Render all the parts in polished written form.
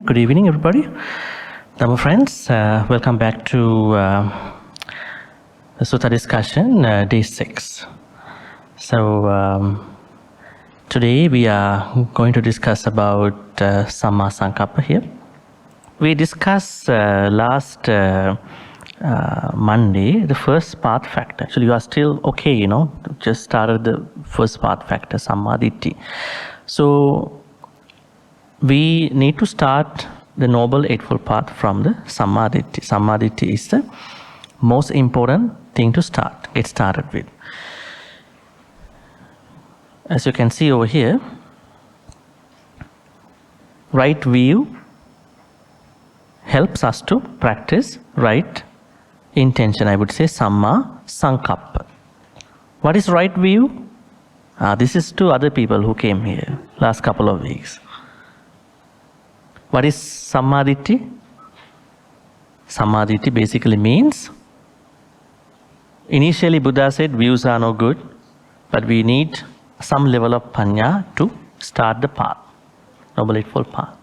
Good evening, everybody. Dhamma friends, welcome back to the Sutta discussion, day 6. So today we are going to discuss about Samma Samkappa here. We discussed last Monday the first path factor. Actually, you are still okay, just started the first path factor, Samma Ditti. So we need to start the Noble Eightfold Path from the Samma Ditti. Samma Ditti is the most important thing to get started with. As you can see over here, right view helps us to practice right intention. I would say Samma Samkappa. What is right view? This is to other people who came here last couple of weeks. What is Samma Ditti? Samma Ditti basically means, initially Buddha said views are no good, but we need some level of panya to start the path, Noble Eightfold Path.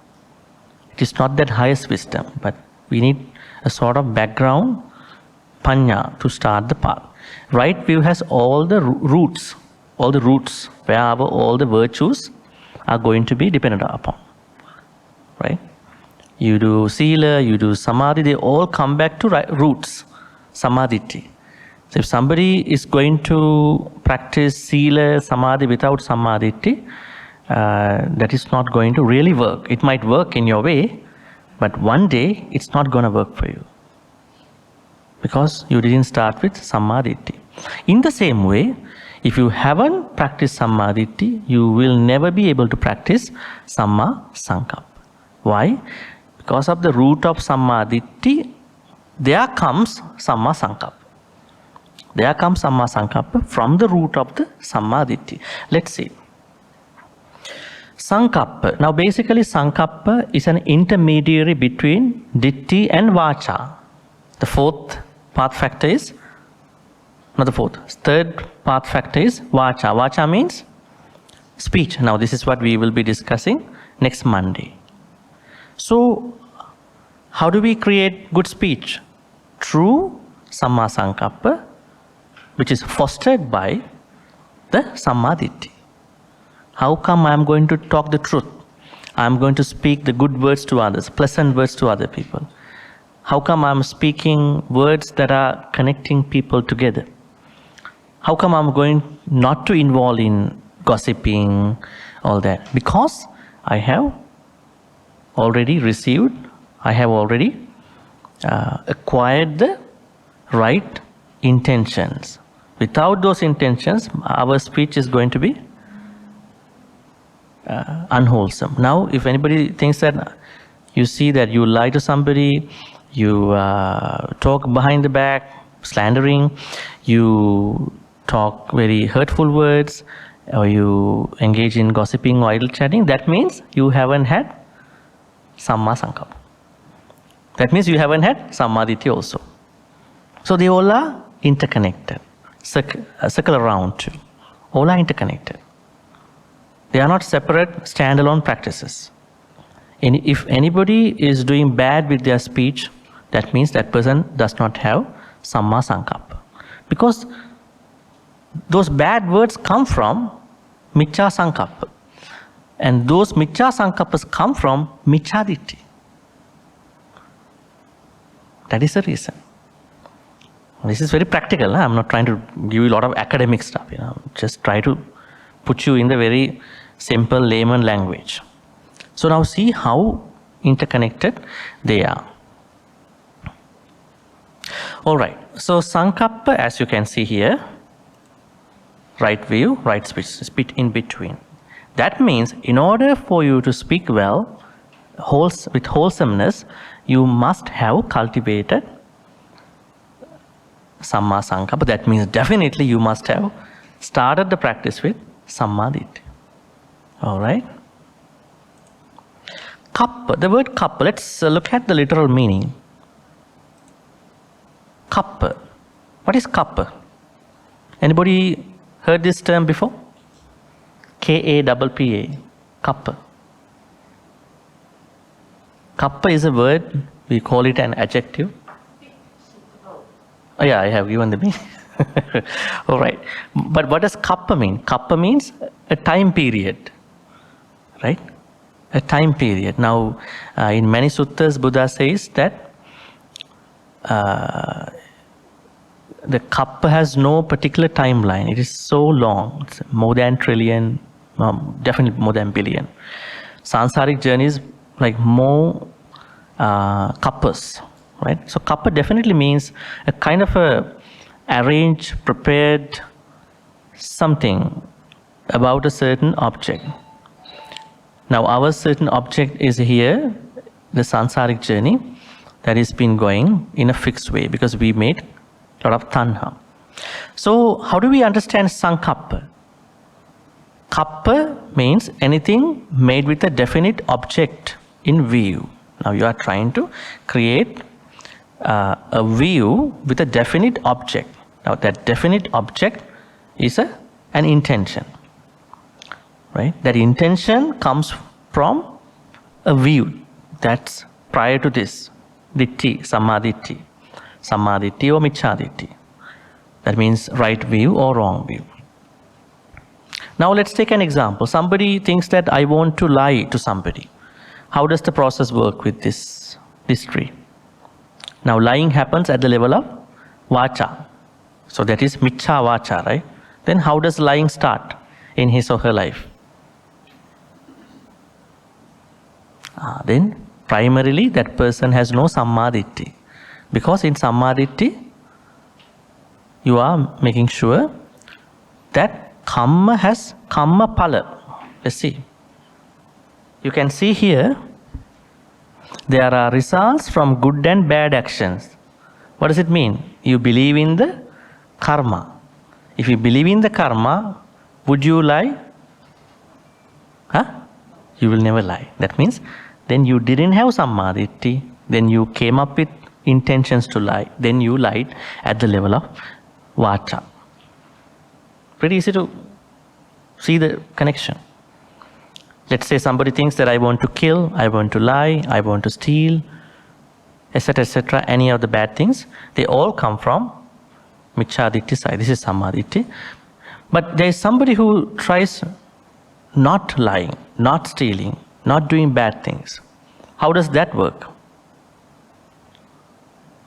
It is not that highest wisdom, but we need a sort of background panya to start the path. Right view has all the roots where all the virtues are going to be dependent upon. Right? You do sila, you do samadhi, they all come back to roots, samadhi. So if somebody is going to practice sila, samadhi without samadhi, that is not going to really work. It might work in your way, but one day it's not going to work for you. Because you didn't start with samadhi. In the same way, if you haven't practiced samadhi, you will never be able to practice Samma Samkappa. Why? Because of the root of Sammaditthi, there comes Samma Samkappa. There comes Samma Samkappa from the root of the Sammaditthi. Let's see. Samkappa. Now basically Samkappa is an intermediary between Ditti and Vacha. The fourth path factor is, not the fourth, third path factor is Vacha. Vacha means speech. Now this is what we will be discussing next Monday. So, how do we create good speech? Through Samma Samkappa, which is fostered by the Sammaditthi. How come I am going to talk the truth? I am going to speak the good words to others, pleasant words to other people. How come I am speaking words that are connecting people together? How come I am going not to involve in gossiping, all that? Because I have already received, I have already acquired the right intentions. Without those intentions, our speech is going to be unwholesome. Now, if anybody thinks that you see that you lie to somebody, you talk behind the back, slandering, you talk very hurtful words, or you engage in gossiping or idle chatting, that means you haven't had Samma Samkappa. That means you haven't had Sammaditthi also. So they all are interconnected. Circle around too. All are interconnected. They are not separate, standalone practices. And if anybody is doing bad with their speech, that means that person does not have Samma Samkappa. Because those bad words come from Miccha Samkappa. And those Miccha Samkappas come from Miccha Ditti. That is the reason. This is very practical. I'm not trying to give you a lot of academic stuff. Just try to put you in the very simple layman language. So now see how interconnected they are. Alright, so Samkappa, as you can see here, right view, right speech in between. That means in order for you to speak well, with wholesomeness, you must have cultivated Samma Samkappa. That means definitely you must have started the practice with Sammaditthi. Alright. Kappa, the word kappa, let's look at the literal meaning. Kappa. What is kappa? Anybody heard this term before? Kappa. Kappa is a word, we call it an adjective. Oh yeah, I have given the meaning. All right. But what does kappa mean? Kappa means a time period, right? A time period. Now, in many suttas, Buddha says that the kappa has no particular timeline. It is so long. It's more than trillion, definitely more than billion. Sansaric journey is like more kappas, right? So kappa definitely means a kind of a arranged, prepared something about a certain object. Now our certain object is here, the sansaric journey that has been going in a fixed way because we made a lot of tanha. So how do we understand Samkappa? Kappa means anything made with a definite object in view. Now you are trying to create a view with a definite object. Now that definite object is an intention, right? That intention comes from a view that's prior to this, ditti, samadhitti or micchaditti. That means right view or wrong view. Now let's take an example. Somebody thinks that I want to lie to somebody. How does the process work with this tree? Now lying happens at the level of vacha. So that is miccha vacha, right? Then how does lying start in his or her life? Then primarily that person has no sammadhitti. Because in sammadhitti, you are making sure that karma has karma phala. Let's see. You can see here, there are results from good and bad actions. What does it mean? You believe in the karma. If you believe in the karma, would you lie? You will never lie. That means then you didn't have sammadhitti. Then you came up with intentions to lie. Then you lied at the level of vacha. Pretty easy to see the connection. Let's say somebody thinks that I want to kill, I want to lie, I want to steal, etc., etc., any of the bad things, they all come from micchaditti side. This is sammadhitti. But there is somebody who tries not lying, not stealing, not doing bad things. How does that work?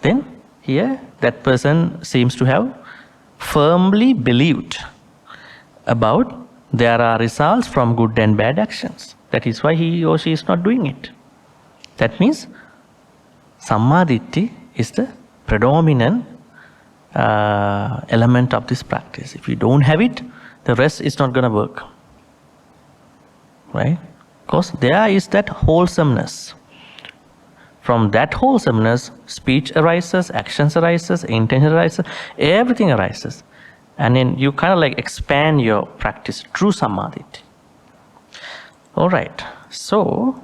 Then here that person seems to have firmly believed about there are results from good and bad actions. That is why he or she is not doing it. That means sammadhitti is the predominant element of this practice. If you don't have it, the rest is not going to work. Right? Because there is that wholesomeness. From that wholesomeness, speech arises, actions arises, intention arises, everything arises. And then you kind of like expand your practice through sammadhitti. Alright, so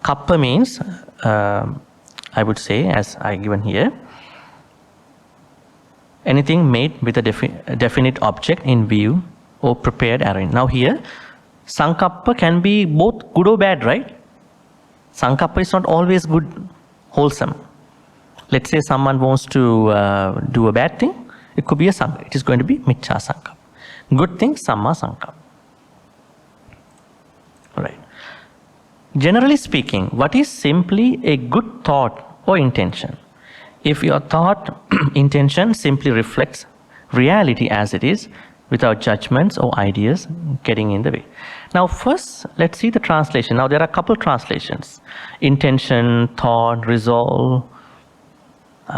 kappa means, I would say, as I given here, anything made with a definite object in view or prepared arranged. Now here, Samkappa can be both good or bad, right? Samkappa is not always good, wholesome. Let's say someone wants to do a bad thing, it could be a Samkappa. It is going to be miccha Samkappa. Good thing, Samma Samkappa. Right. Generally speaking, what is simply a good thought or intention? If your thought, intention simply reflects reality as it is, without judgments or ideas getting in the way. Now first, let's see the translation. Now there are a couple translations. Intention, thought, resolve. There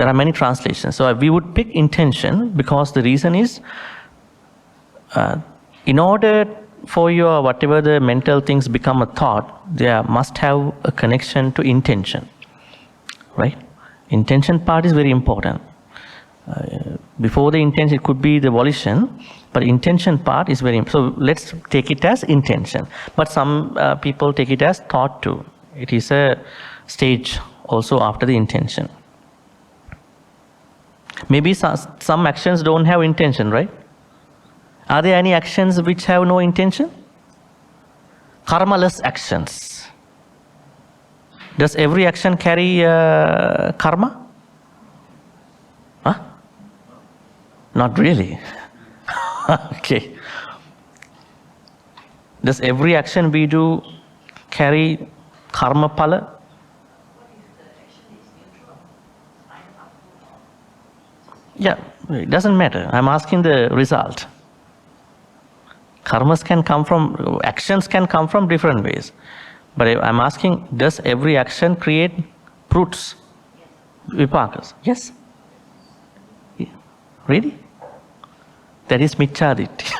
are many translations. So we would pick intention because the reason is, in order for your whatever the mental things become a thought, there must have a connection to intention. Right? Intention part is very important. Before the intention, it could be the volition, but intention part is very important. So let's take it as intention. But some people take it as thought too. It is a stage also after the intention. Maybe some actions don't have intention, right? Are there any actions which have no intention? karmaless actions. Does every action carry karma? Huh? Not really. Okay. Does every action we do carry karma pala? Yeah, it doesn't matter. I'm asking the result. Karmas can come from, actions can come from different ways. But I'm asking, does every action create fruits? Vipakas? Yes. Yeah. Really? That is micchaditi.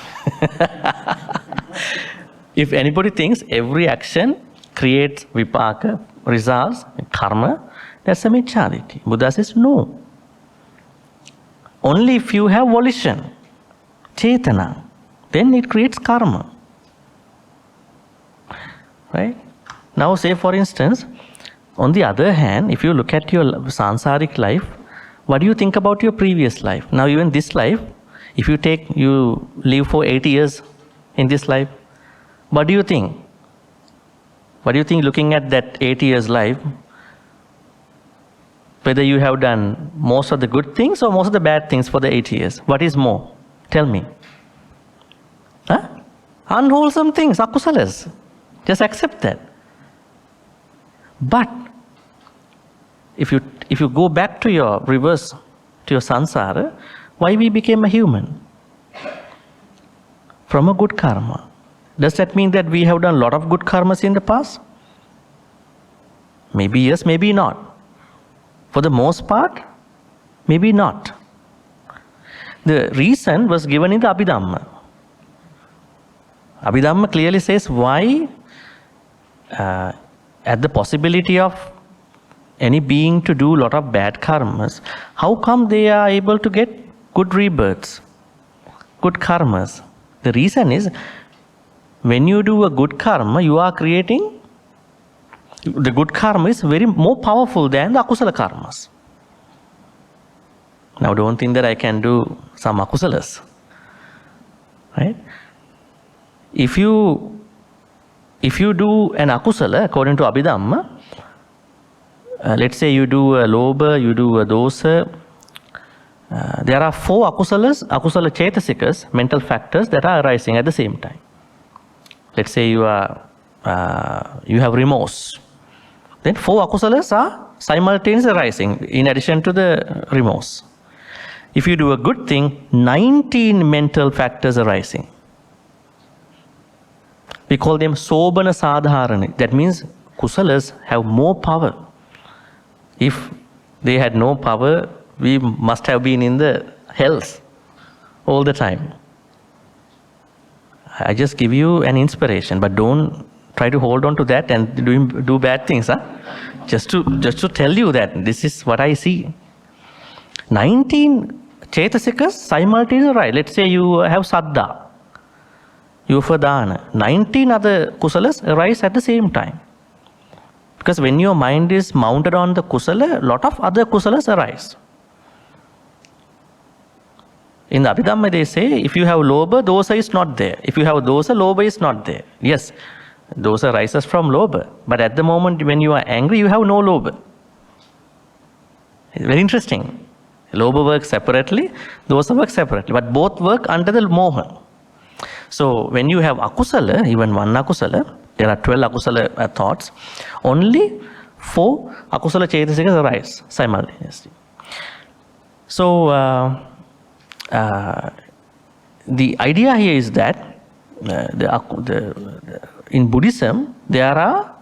If anybody thinks every action creates vipaka, results, karma, that's a micchaditi. Buddha says no. Only if you have volition, chetana, then it creates karma. Right? Now say for instance, on the other hand, if you look at your sansaric life, what do you think about your previous life? Now even this life, if you live for 80 years in this life, what do you think? What do you think looking at that 80 years life? Whether you have done most of the good things or most of the bad things for the 80 years. What is more? Tell me. Huh? Unwholesome things, akusalas. Just accept that. But if you go back to your reverse, to your sansara, why we became a human? From a good karma. Does that mean that we have done a lot of good karmas in the past? Maybe yes, maybe not. For the most part, maybe not. The reason was given in the Abhidhamma. Abhidhamma clearly says why, at the possibility of any being to do a lot of bad karmas, how come they are able to get good rebirths, good karmas? The reason is, when you do a good karma, you are creating, the good karma is very more powerful than the akusala karmas. Now don't think that I can do some akusalas. Right? If you do an akusala according to Abhidhamma, let's say you do a lobha, you do a dosa, there are 4 akusalas, akusala chetasikas, mental factors that are arising at the same time. Let's say you have remorse. Then 4 akusalas are simultaneously arising in addition to the remorse. If you do a good thing, 19 mental factors arising. We call them sobana sadharani. That means kusalas have more power. If they had no power, we must have been in the hells all the time. I just give you an inspiration, but don't try to hold on to that and do bad things. Huh? Just to tell you that this is what I see. 19 chetasikas simultaneously arise. Let's say you have saddha, you offer dana. 19 other kusalas arise at the same time. Because when your mind is mounted on the kusala, a lot of other kusalas arise. In the Abhidhamma they say, if you have lobha, dosa is not there. If you have dosa, lobha is not there. Yes, dosa arises from lobha. But at the moment when you are angry, you have no lobha. It's very interesting. Lobha works separately, dosa works separately. But both work under the moha. So when you have akusala, even one akusala, there are 12 akusala thoughts, only 4 akusala chetasikas arise simultaneously. So the idea here is that in Buddhism there are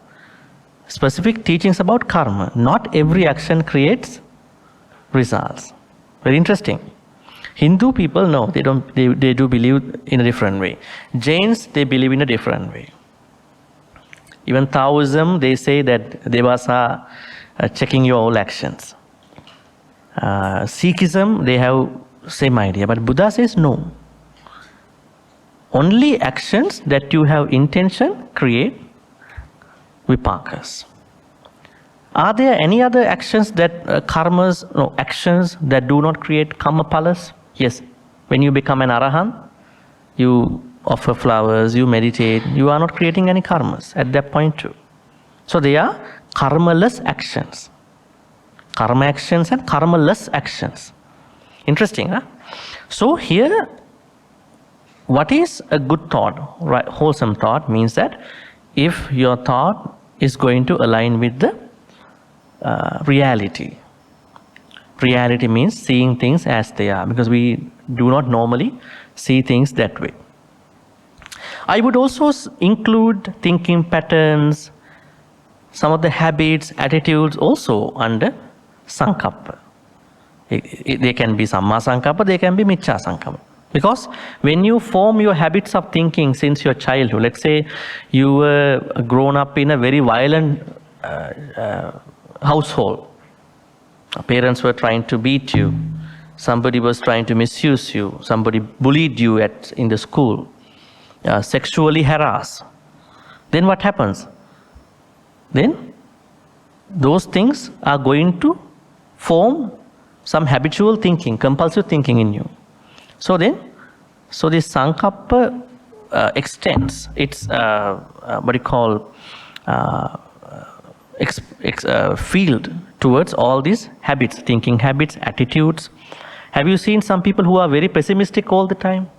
specific teachings about karma. Not every action creates results. Very interesting. Hindu people, no, they do believe in a different way. Jains, they believe in a different way. Even Taoism, they say that devas are checking your all actions. Sikhism, they have same idea, but Buddha says no. Only actions that you have intention create vipakas. Are there any other actions that actions that do not create karma palas? Yes. When you become an arahant, you offer flowers, you meditate, you are not creating any karmas at that point too. So they are karmaless actions. Karma actions and karmaless actions. Interesting, huh? So here, what is a good thought, right? Wholesome thought means that if your thought is going to align with the reality. Reality means seeing things as they are, because we do not normally see things that way. I would also include thinking patterns, some of the habits, attitudes also under Samkappa. They can be Samma Samkappa, they can be Miccha Samkappa. Because when you form your habits of thinking since your childhood, let's say you were grown up in a very violent household. Parents were trying to beat you. Somebody was trying to misuse you. Somebody bullied you in the school. Sexually harass. Then what happens? Then those things are going to form some habitual thinking, compulsive thinking in you. So this Samkappa extends its field towards all these habits, thinking habits, attitudes. Have you seen some people who are very pessimistic all the time?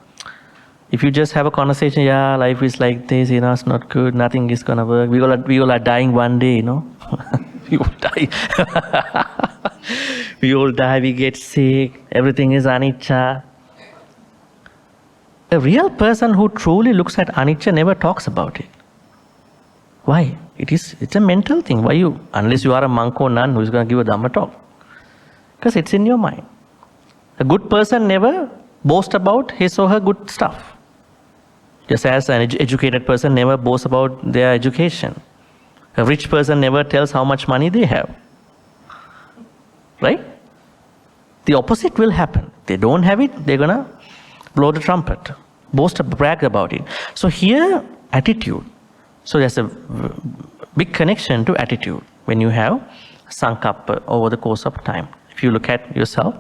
If you just have a conversation, yeah, life is like this, it's not good, nothing is gonna work, we all are dying one day, we will die. We all die, we get sick, everything is anicca. A real person who truly looks at anicca never talks about it. Why? It's a mental thing. Why unless you are a monk or nun who is going to give a Dhamma talk? Because it's in your mind. A good person never boasts about his or her good stuff. Just as an educated person never boasts about their education. A rich person never tells how much money they have. Right? The opposite will happen. They don't have it, they're going to blow the trumpet, brag about it. So here, attitude. So there's a big connection to attitude when you have Samkappa over the course of time. If you look at yourself,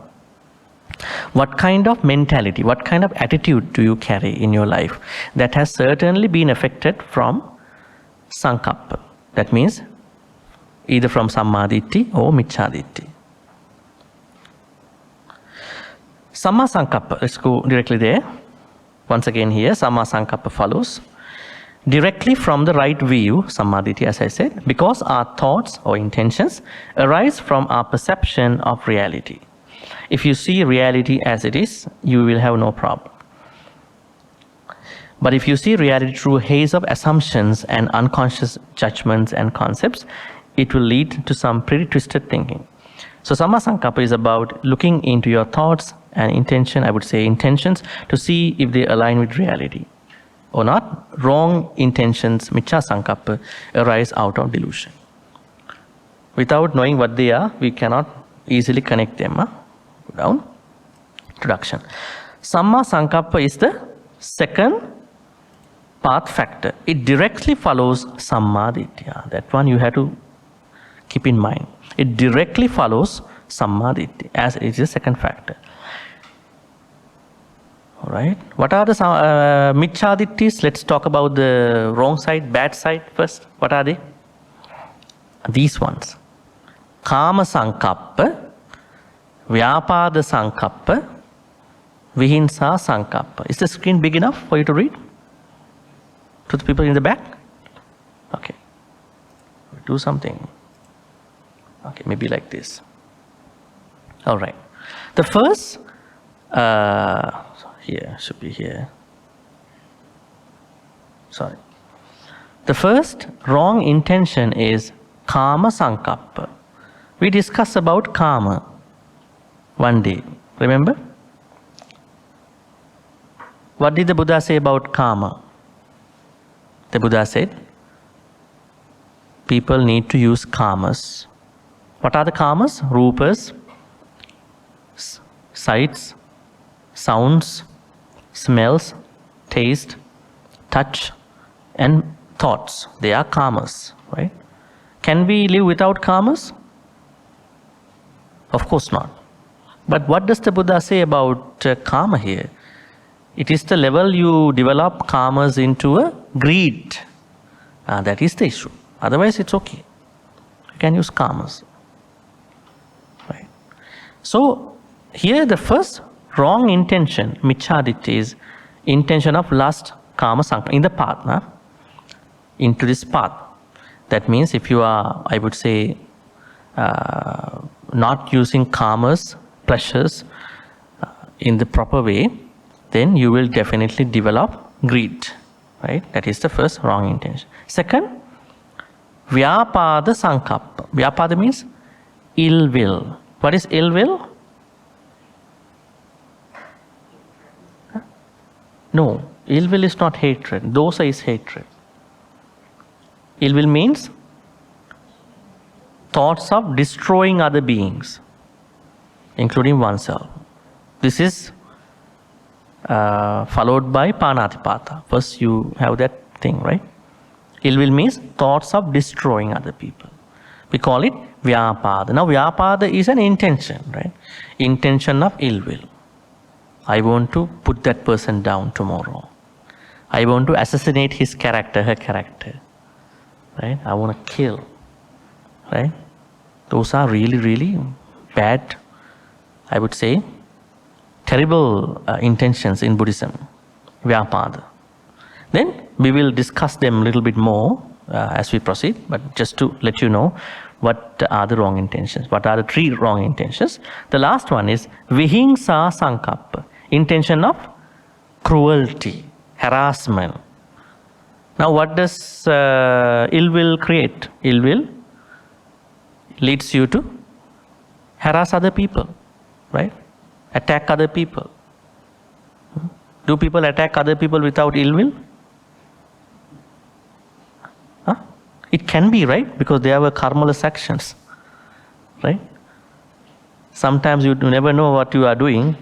what kind of mentality, what kind of attitude do you carry in your life that has certainly been affected from Samkappa? That means either from Sammaditthi or Micchaditthi. Samma Samkappa, let's go directly there. Once again here, Samma Samkappa follows directly from the right view, Sammaditthi, as I said, because our thoughts or intentions arise from our perception of reality. If you see reality as it is, you will have no problem. But if you see reality through a haze of assumptions and unconscious judgments and concepts, it will lead to some pretty twisted thinking. So Samma Samkappa is about looking into your thoughts and intentions, to see if they align with reality or not. Wrong intentions, Miccha Samkappa, arise out of delusion. Without knowing what they are, we cannot easily connect them. Go down. Introduction. Samma Samkappa is the second path factor. It directly follows Sammaditthi. That one you have to keep in mind. It directly follows Sammaditthi as it is the second factor. Alright. What are the Micchaditthis? Let's talk about the wrong side, bad side first. What are they? These ones. Kama Samkappa, Vyapada Samkappa, Vihinsa Samkappa. Is the screen big enough for you to read? To the people in the back? Okay. Do something. Okay, maybe like this. Alright. The first, here, should be here. Sorry. The first wrong intention is Kama Samkappa. We discussed about Kama one day. Remember? What did the Buddha say about Kama? The Buddha said, people need to use Kamas. What are the Kamas? Rupas, sights, sounds, smells, taste, touch, and thoughts. They are Kamas, right? Can we live without Kamas? Of course not. But what does the Buddha say about Kama here? It is the level you develop karmas into a greed. That is the issue. Otherwise, it's okay. You can use karmas. Right. So, here the first wrong intention, michaditya, is intention of lust, karma, sankappa, in the path, into this path. That means if you are, I would say, not using karmas, pleasures, in the proper way, then you will definitely develop greed. Right? That is the first wrong intention. Second, vyapada sankappa. Vyapada means ill will. What is ill will? No, ill will is not hatred. Dosa is hatred. Ill will means thoughts of destroying other beings, including oneself. This is followed by panatipata. First you have that thing, right? Ill will means thoughts of destroying other people. We call it vyapada. Now vyapada is an intention, right? Intention of ill will. I want to put that person down tomorrow. I want to assassinate his character, her character. Right? I want to kill. Right? Those are really, really bad, I would say, terrible intentions in Buddhism. Vyapada. Then we will discuss them a little bit more as we proceed, but just to let you know what are the wrong intentions. What are the three wrong intentions? The last one is vihingsa sankappa. Intention of cruelty, harassment. Now what does ill will create? Ill will leads you to harass other people, right? Attack other people. Do people attack other people without ill will? It can be, right? Because they have a karmaless actions, right? Sometimes you never know what you are doing.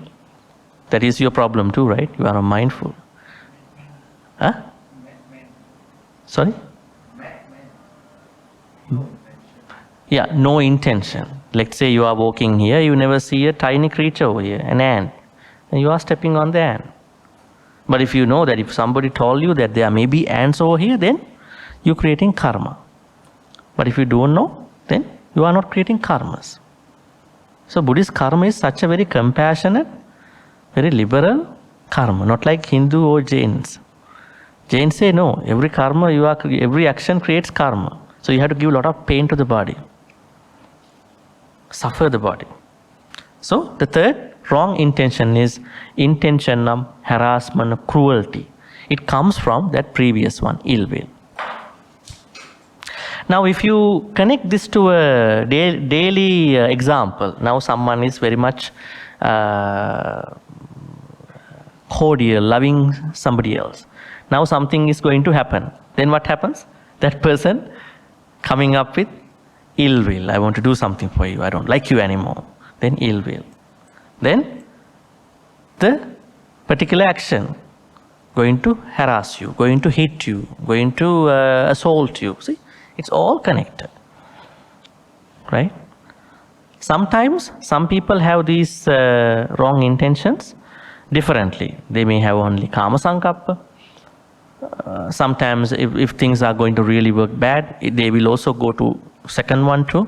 That is your problem too, right? You are mindful. Sorry? Yeah, no intention. Let's say you are walking here, you never see a tiny creature over here, an ant, and you are stepping on the ant. But if you know that if somebody told you that there may be ants over here, then you're creating karma. But if you don't know, then you are not creating karmas. So Buddhist karma is such a very compassionate, very liberal karma, not like Hindu or Jains. Jains say no, every karma every action creates karma. So you have to give a lot of pain to the body. Suffer the body. So the third wrong intention is intention of harassment, cruelty. It comes from that previous one, ill will. Now if you connect this to a daily example, now someone is very much cordial, loving somebody else. Now something is going to happen. Then what happens? That person coming up with ill will. I want to do something for you. I don't like you anymore. Then ill will. Then the particular action going to harass you, going to hit you, going to assault you. See, it's all connected. Right? Sometimes some people have these wrong intentions differently. They may have only kama sankappa. Sometimes if things are going to really work bad, they will also go to second one too,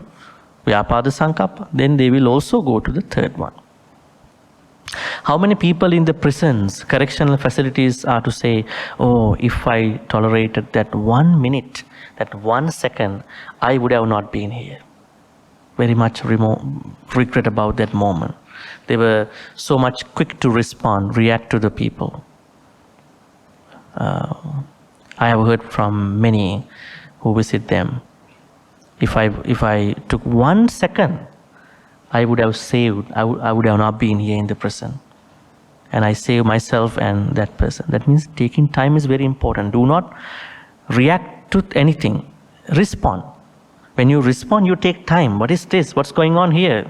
vyapada sankappa. Then they will also go to the third one. How many people in the prisons, correctional facilities are to say, oh, if I tolerated that 1 minute, that 1 second, I would have not been here. Very much regret about that moment. They were so much quick to respond, react to the people. I have heard from many who visit them. If I took 1 second, I would have saved. I would have not been here in the prison, and I save myself and that person. That means taking time is very important. Do not react to anything. Respond. When you respond, you take time. What is this? What's going on here?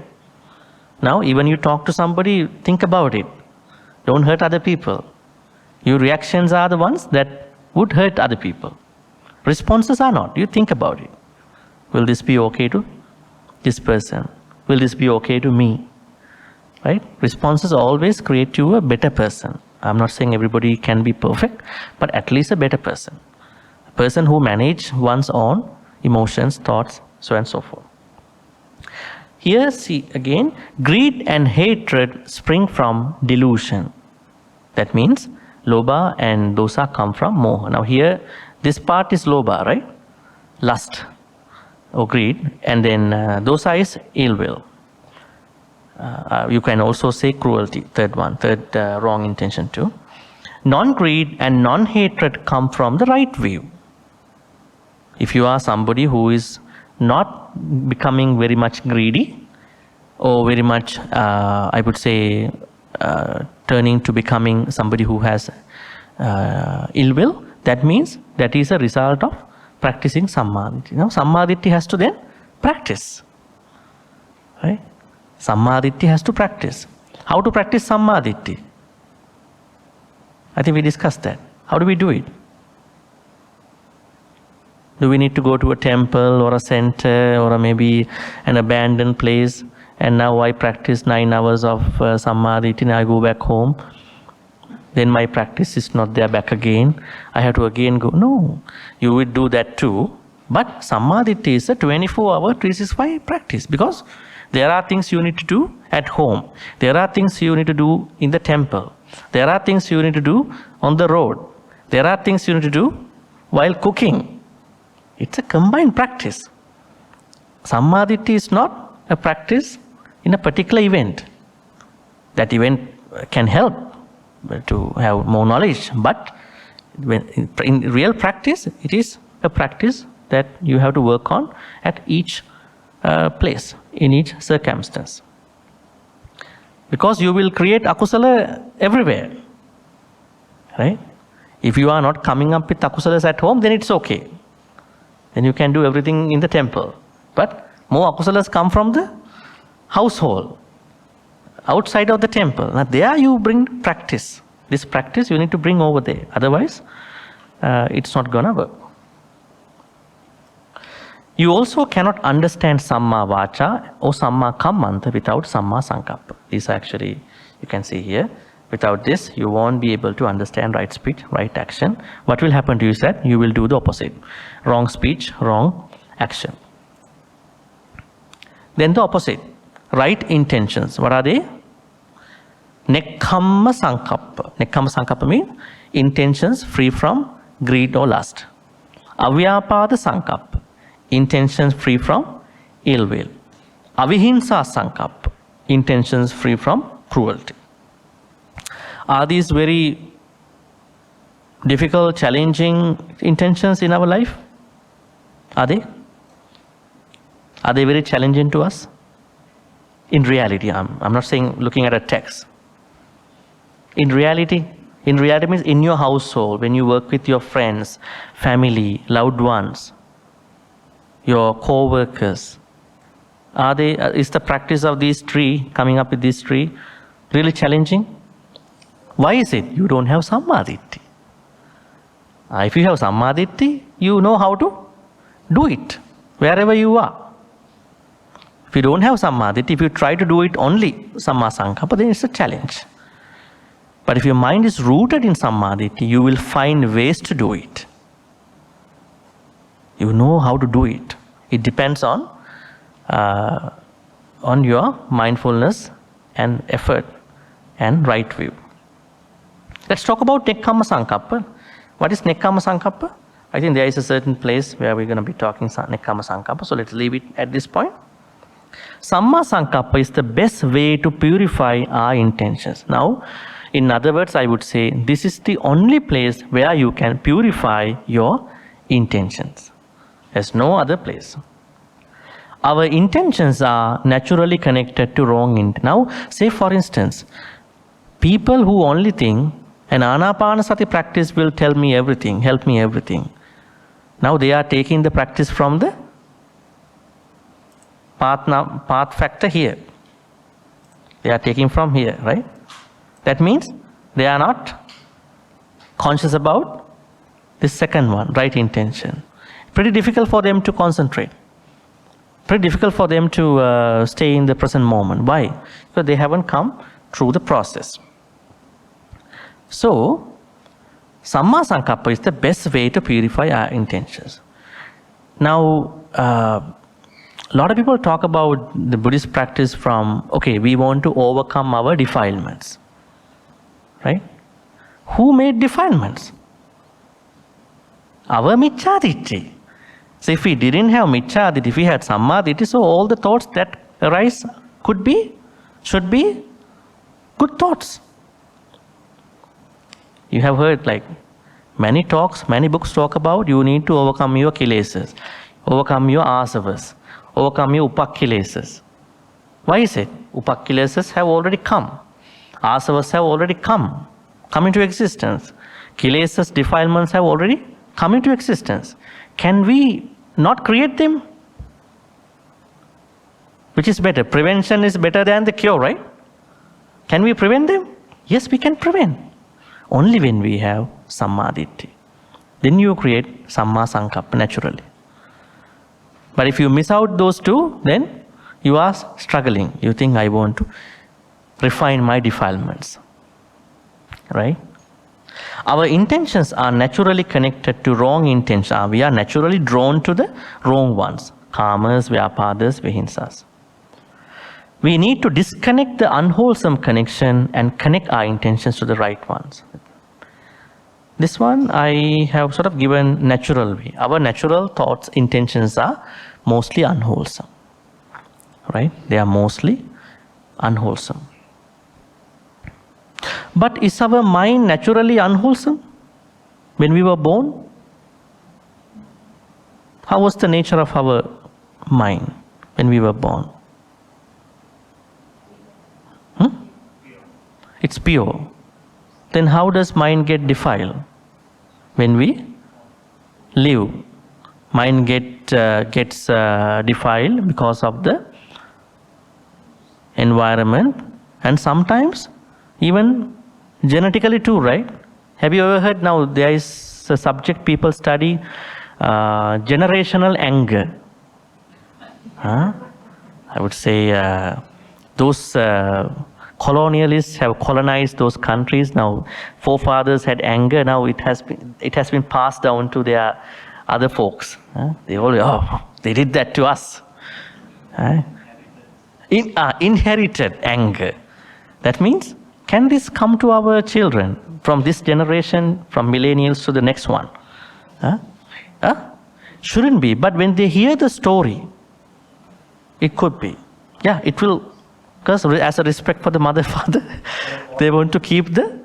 Now, even you talk to somebody, think about it. Don't hurt other people. Your reactions are the ones that would hurt other people. Responses are not. You think about it. Will this be okay to this person? Will this be okay to me? Right? Responses always create you a better person. I'm not saying everybody can be perfect, but at least a better person. A person who manages one's own emotions, thoughts, so on and so forth. Here, see again, greed and hatred spring from delusion. That means lobha and dosa come from moha. Now here, this part is lobha, right? Lust or greed, and then dosa is ill will. You can also say cruelty, third wrong intention too. Non-greed and non-hatred come from the right view. If you are somebody who is not becoming very much greedy or very much, I would say, turning to becoming somebody who has ill will, that means that is a result of practicing Samma. Samma Ditti has to then practice. Right? Samma Ditti has to practice. How to practice Samma Ditti? I think we discussed that. How do we do it? Do we need to go to a temple or a center or maybe an abandoned place? And now I practice 9 hours of Samma Ditti and I go back home. Then my practice is not there back again. I have to again go. No, you will do that too. But Samma Ditti is a 24-hour 365 practice, because there are things you need to do at home. There are things you need to do in the temple. There are things you need to do on the road. There are things you need to do while cooking. It's a combined practice. Samma Ditti is not a practice in a particular event. That event can help to have more knowledge, but in real practice, it is a practice that you have to work on at each place, in each circumstance. Because you will create akusala everywhere. Right? If you are not coming up with akusalas at home, then it's okay. Then you can do everything in the temple. But more akusalas come from the household, outside of the temple. Now there you bring practice. This practice you need to bring over there. Otherwise, it's not gonna work. You also cannot understand Samma Vacha or Samma Kammanta without Samma Sankappa. These are actually, you can see here. Without this, you won't be able to understand right speech, right action. What will happen to you is that you will do the opposite. Wrong speech, wrong action. Then the opposite. Right intentions. What are they? Nekkhamma Sankappa. Nekkhamma Sankappa means intentions free from greed or lust. Avyapada Sankappa. Intentions free from ill will. Avihinsa Sankappa. Intentions free from cruelty. Are these very difficult, challenging intentions in our life? Are they? Are they very challenging to us? In reality, I'm not saying looking at a text. In reality means in your household, when you work with your friends, family, loved ones, your co-workers, is the practice of these three, coming up with these three, really challenging? Why is it? You don't have Samma Ditti. If you have Samma Ditti, you know how to do it wherever you are. If you don't have Samma Ditti, if you try to do it only Samma Sankappa, then it's a challenge. But if your mind is rooted in Samma Ditti, you will find ways to do it. You know how to do it. It depends on your mindfulness and effort and right view. Let's talk about Nekkhamma Sankappa. What is Nekkhamma Sankappa? I think there is a certain place where we're going to be talking Nekkhamma Sankappa, so let's leave it at this point. Samma Sankappa is the best way to purify our intentions. Now, in other words, I would say this is the only place where you can purify your intentions. There's no other place. Our intentions are naturally connected to wrong intent. Now, say for instance, people who only think an Anapanasati practice will tell me everything, help me everything. Now they are taking the practice from the path factor here. They are taking from here, right? That means they are not conscious about this second one, right intention. Pretty difficult for them to concentrate. Pretty difficult for them to stay in the present moment. Why? Because they haven't come through the process. So, Samma Sankappa is the best way to purify our intentions. Now, a lot of people talk about the Buddhist practice from, okay, we want to overcome our defilements. Right? Who made defilements? Our Micchaditthi. So if we didn't have Micchaditthi, if we had Sammaditthi, so all the thoughts that arise should be good thoughts. You have heard like many talks, many books talk about you need to overcome your kilesas, overcome your asavas, overcome your upakkilesas. Why is it? Upakkilesas have already come. Asavas have already come into existence. Kilesas, defilements have already come into existence. Can we not create them? Which is better? Prevention is better than the cure, right? Can we prevent them? Yes, we can prevent. Only when we have Sammaditthi. Then you create Samma Sankappa naturally. But if you miss out those two, then you are struggling. You think, I want to refine my defilements. Right? Our intentions are naturally connected to wrong intentions. We are naturally drawn to the wrong ones. Kamas, Vyapadas, Vihinsas. We need to disconnect the unwholesome connection and connect our intentions to the right ones. This one I have sort of given natural way. Our natural thoughts, intentions are mostly unwholesome. Right? They are mostly unwholesome. But is our mind naturally unwholesome? When we were born? How was the nature of our mind when we were born? It's pure. Then how does mind get defiled? When we live, mind gets defiled because of the environment, and sometimes even genetically too, right? Have you ever heard, now there is a subject people study, generational anger. I would say those colonialists have colonized those countries. Now forefathers had anger. Now it has been passed down to their other folks. They all, they did that to us. Inherited anger. That means, can this come to our children from this generation, from millennials to the next one? Shouldn't be. But when they hear the story, it could be. Yeah, it will. Because as a respect for the mother, father, they want to keep the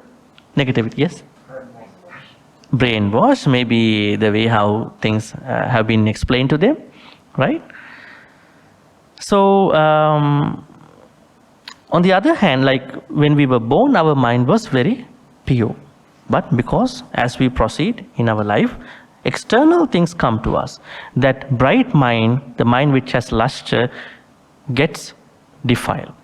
negativity. Yes? Brainwash, maybe the way how things have been explained to them, right? So, on the other hand, like when we were born, our mind was very pure. But because as we proceed in our life, external things come to us. That bright mind, the mind which has luster, gets defiled.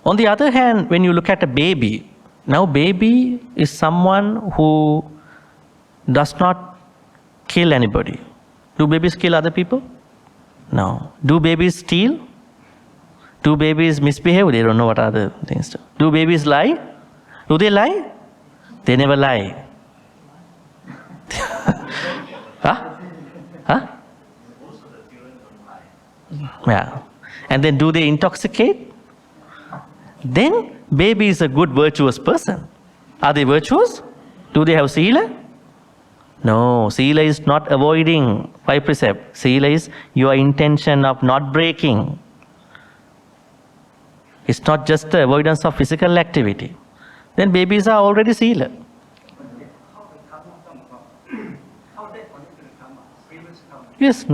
On the other hand, when you look at a baby, now baby is someone who does not kill anybody. Do babies kill other people? No. Do babies steal? Do babies misbehave? They don't know what other things do. Do babies lie? Do they lie? They never lie. Yeah. And then do they intoxicate? Then baby is a good virtuous person. Are they virtuous? Do they have sila? No, sila is not avoiding 5 precepts. Sila is your intention of not breaking. It's not just the avoidance of physical activity. Then babies are already sila. Yes.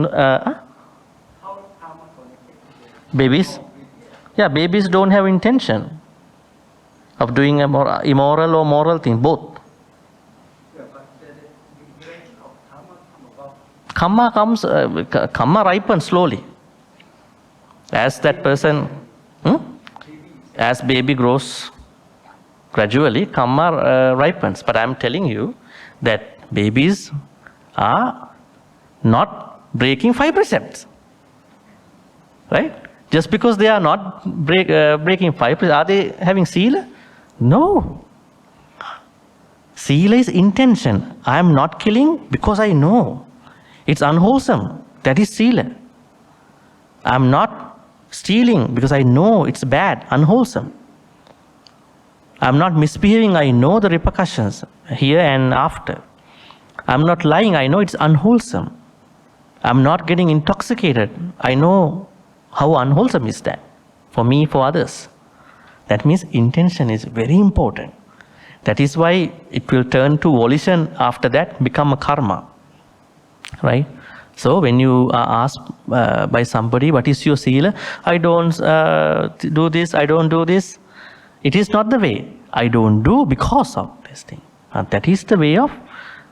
Babies? Yeah, babies don't have intention of doing a more immoral or moral thing, both. Karma comes, karma ripens slowly. As that person, as baby grows gradually, karma ripens. But I'm telling you that babies are not breaking 5 precepts. Right? Just because they are not breaking 5 precepts, are they having sila? No. Sila is intention. I am not killing because I know it's unwholesome. That is Sila. I am not stealing because I know it's bad, unwholesome. I am not misbehaving. I know the repercussions here and after. I am not lying. I know it's unwholesome. I am not getting intoxicated. I know how unwholesome is that for me, for others. That means intention is very important. That is why it will turn to volition after that, become a karma. Right? So when you are asked by somebody, what is your sila? I don't do this, I don't do this. It is not the way. I don't do because of this thing. That is the way of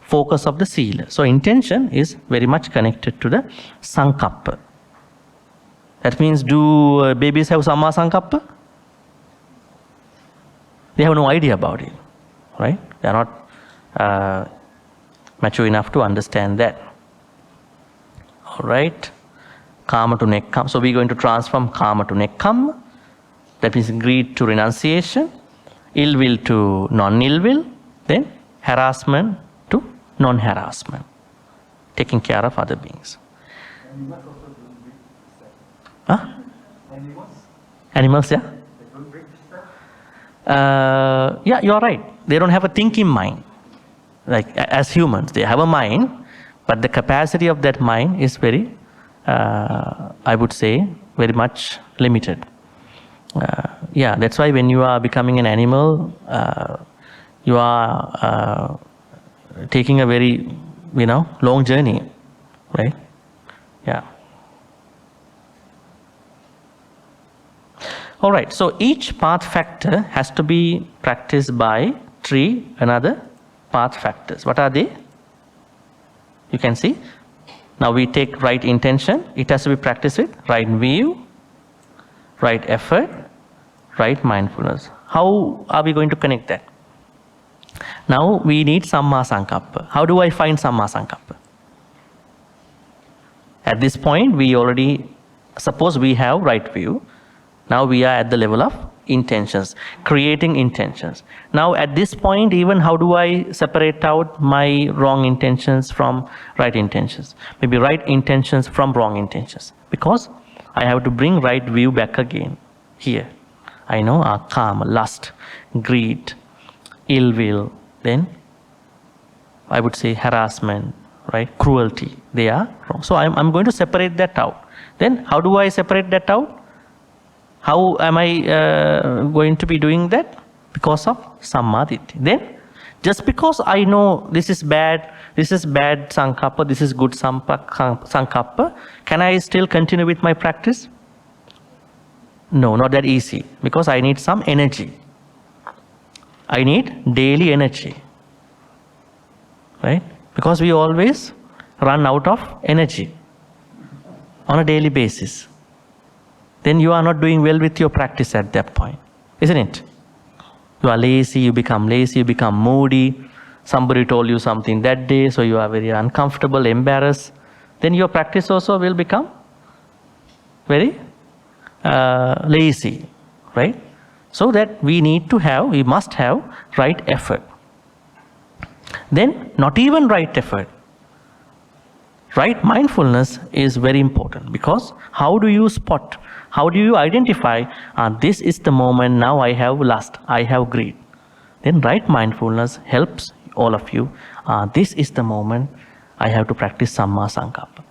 focus of the sila. So intention is very much connected to the Samkappa. That means, do babies have Samma Samkappa? They have no idea about it, right? They are not mature enough to understand that. All right, Kama to Nekkhamma. So we're going to transform Kama to Nekkhamma. That means greed to renunciation, ill will to non-ill will, then harassment to non-harassment, taking care of other beings. Animals also don't bring this stuff. Huh? Animals, yeah? They don't bring this stuff. Yeah, you're right. They don't have a thinking mind. Like as humans, they have a mind, but the capacity of that mind is very, I would say, very much limited. Yeah, that's why when you are becoming an animal, you are taking a very, long journey, right? Yeah. All right, so each path factor has to be practiced by 3 another path factors. What are they? You can see. Now we take right intention. It has to be practiced with right view, right effort, right mindfulness. How are we going to connect that? Now we need Samma Samkappa. How do I find Samma Samkappa? At this point, we already, suppose we have right view. Now we are at the level of intentions, creating intentions. Now at this point, even how do I separate out my wrong intentions from right intentions? Maybe right intentions from wrong intentions. Because I have to bring right view back again here. I know kama, lust, greed, ill will, then I would say harassment, right? Cruelty, they are wrong. So I'm going to separate that out. Then how do I separate that out? How am I going to be doing that? Because of Sammaditi. Then, just because I know this is bad Samkappa, this is good Samkappa, can I still continue with my practice? No, not that easy. Because I need some energy. I need daily energy. Right? Because we always run out of energy on a daily basis. Then you are not doing well with your practice at that point, isn't it? You are lazy, you become moody. Somebody told you something that day, so you are very uncomfortable, embarrassed. Then your practice also will become very lazy, right? So that we must have right effort. Then not even right effort. Right mindfulness is very important, because how do you spot? How do you identify, this is the moment, now I have lust, I have greed. Then right mindfulness helps all of you. This is the moment I have to practice Samma Samkappa.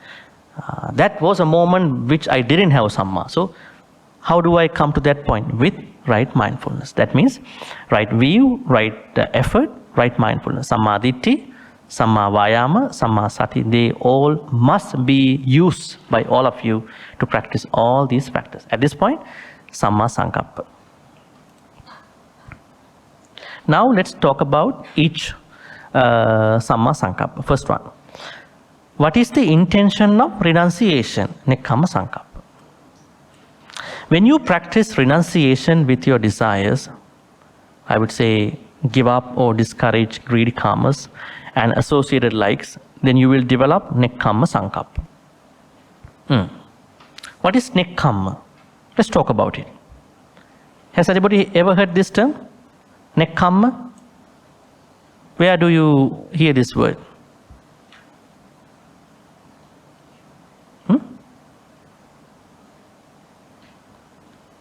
That was a moment which I didn't have Samma. So how do I come to that point? With right mindfulness. That means right view, right effort, right mindfulness. Sammaditi, Samma Vayama, Samma Sati, they all must be used by all of you to practice all these factors. At this point, Samma Samkappa. Now let's talk about each Samma Samkappa. First one. What is the intention of renunciation? Nekkhamma Samkappa. When you practice renunciation with your desires, I would say give up or discourage greedy karmas and associated likes, then you will develop Nekkhamma Samkappa. What is Nekkhamma? Let's talk about it. Has anybody ever heard this term? Nekkhamma? Where do you hear this word?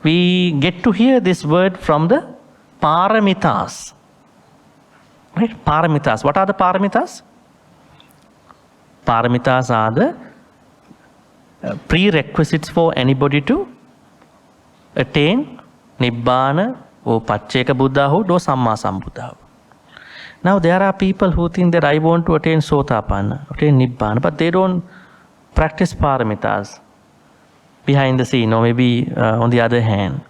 We get to hear this word from the paramitas. Right? Paramitas. What are the paramitas? Paramitas are the prerequisites for anybody to attain Nibbana or Pacceka Buddhahood or Samma Sambuddhahood. Now there are people who think that I want to attain Sotapanna, attain Nibbana, but they don't practice paramitas behind the scene, or maybe on the other hand.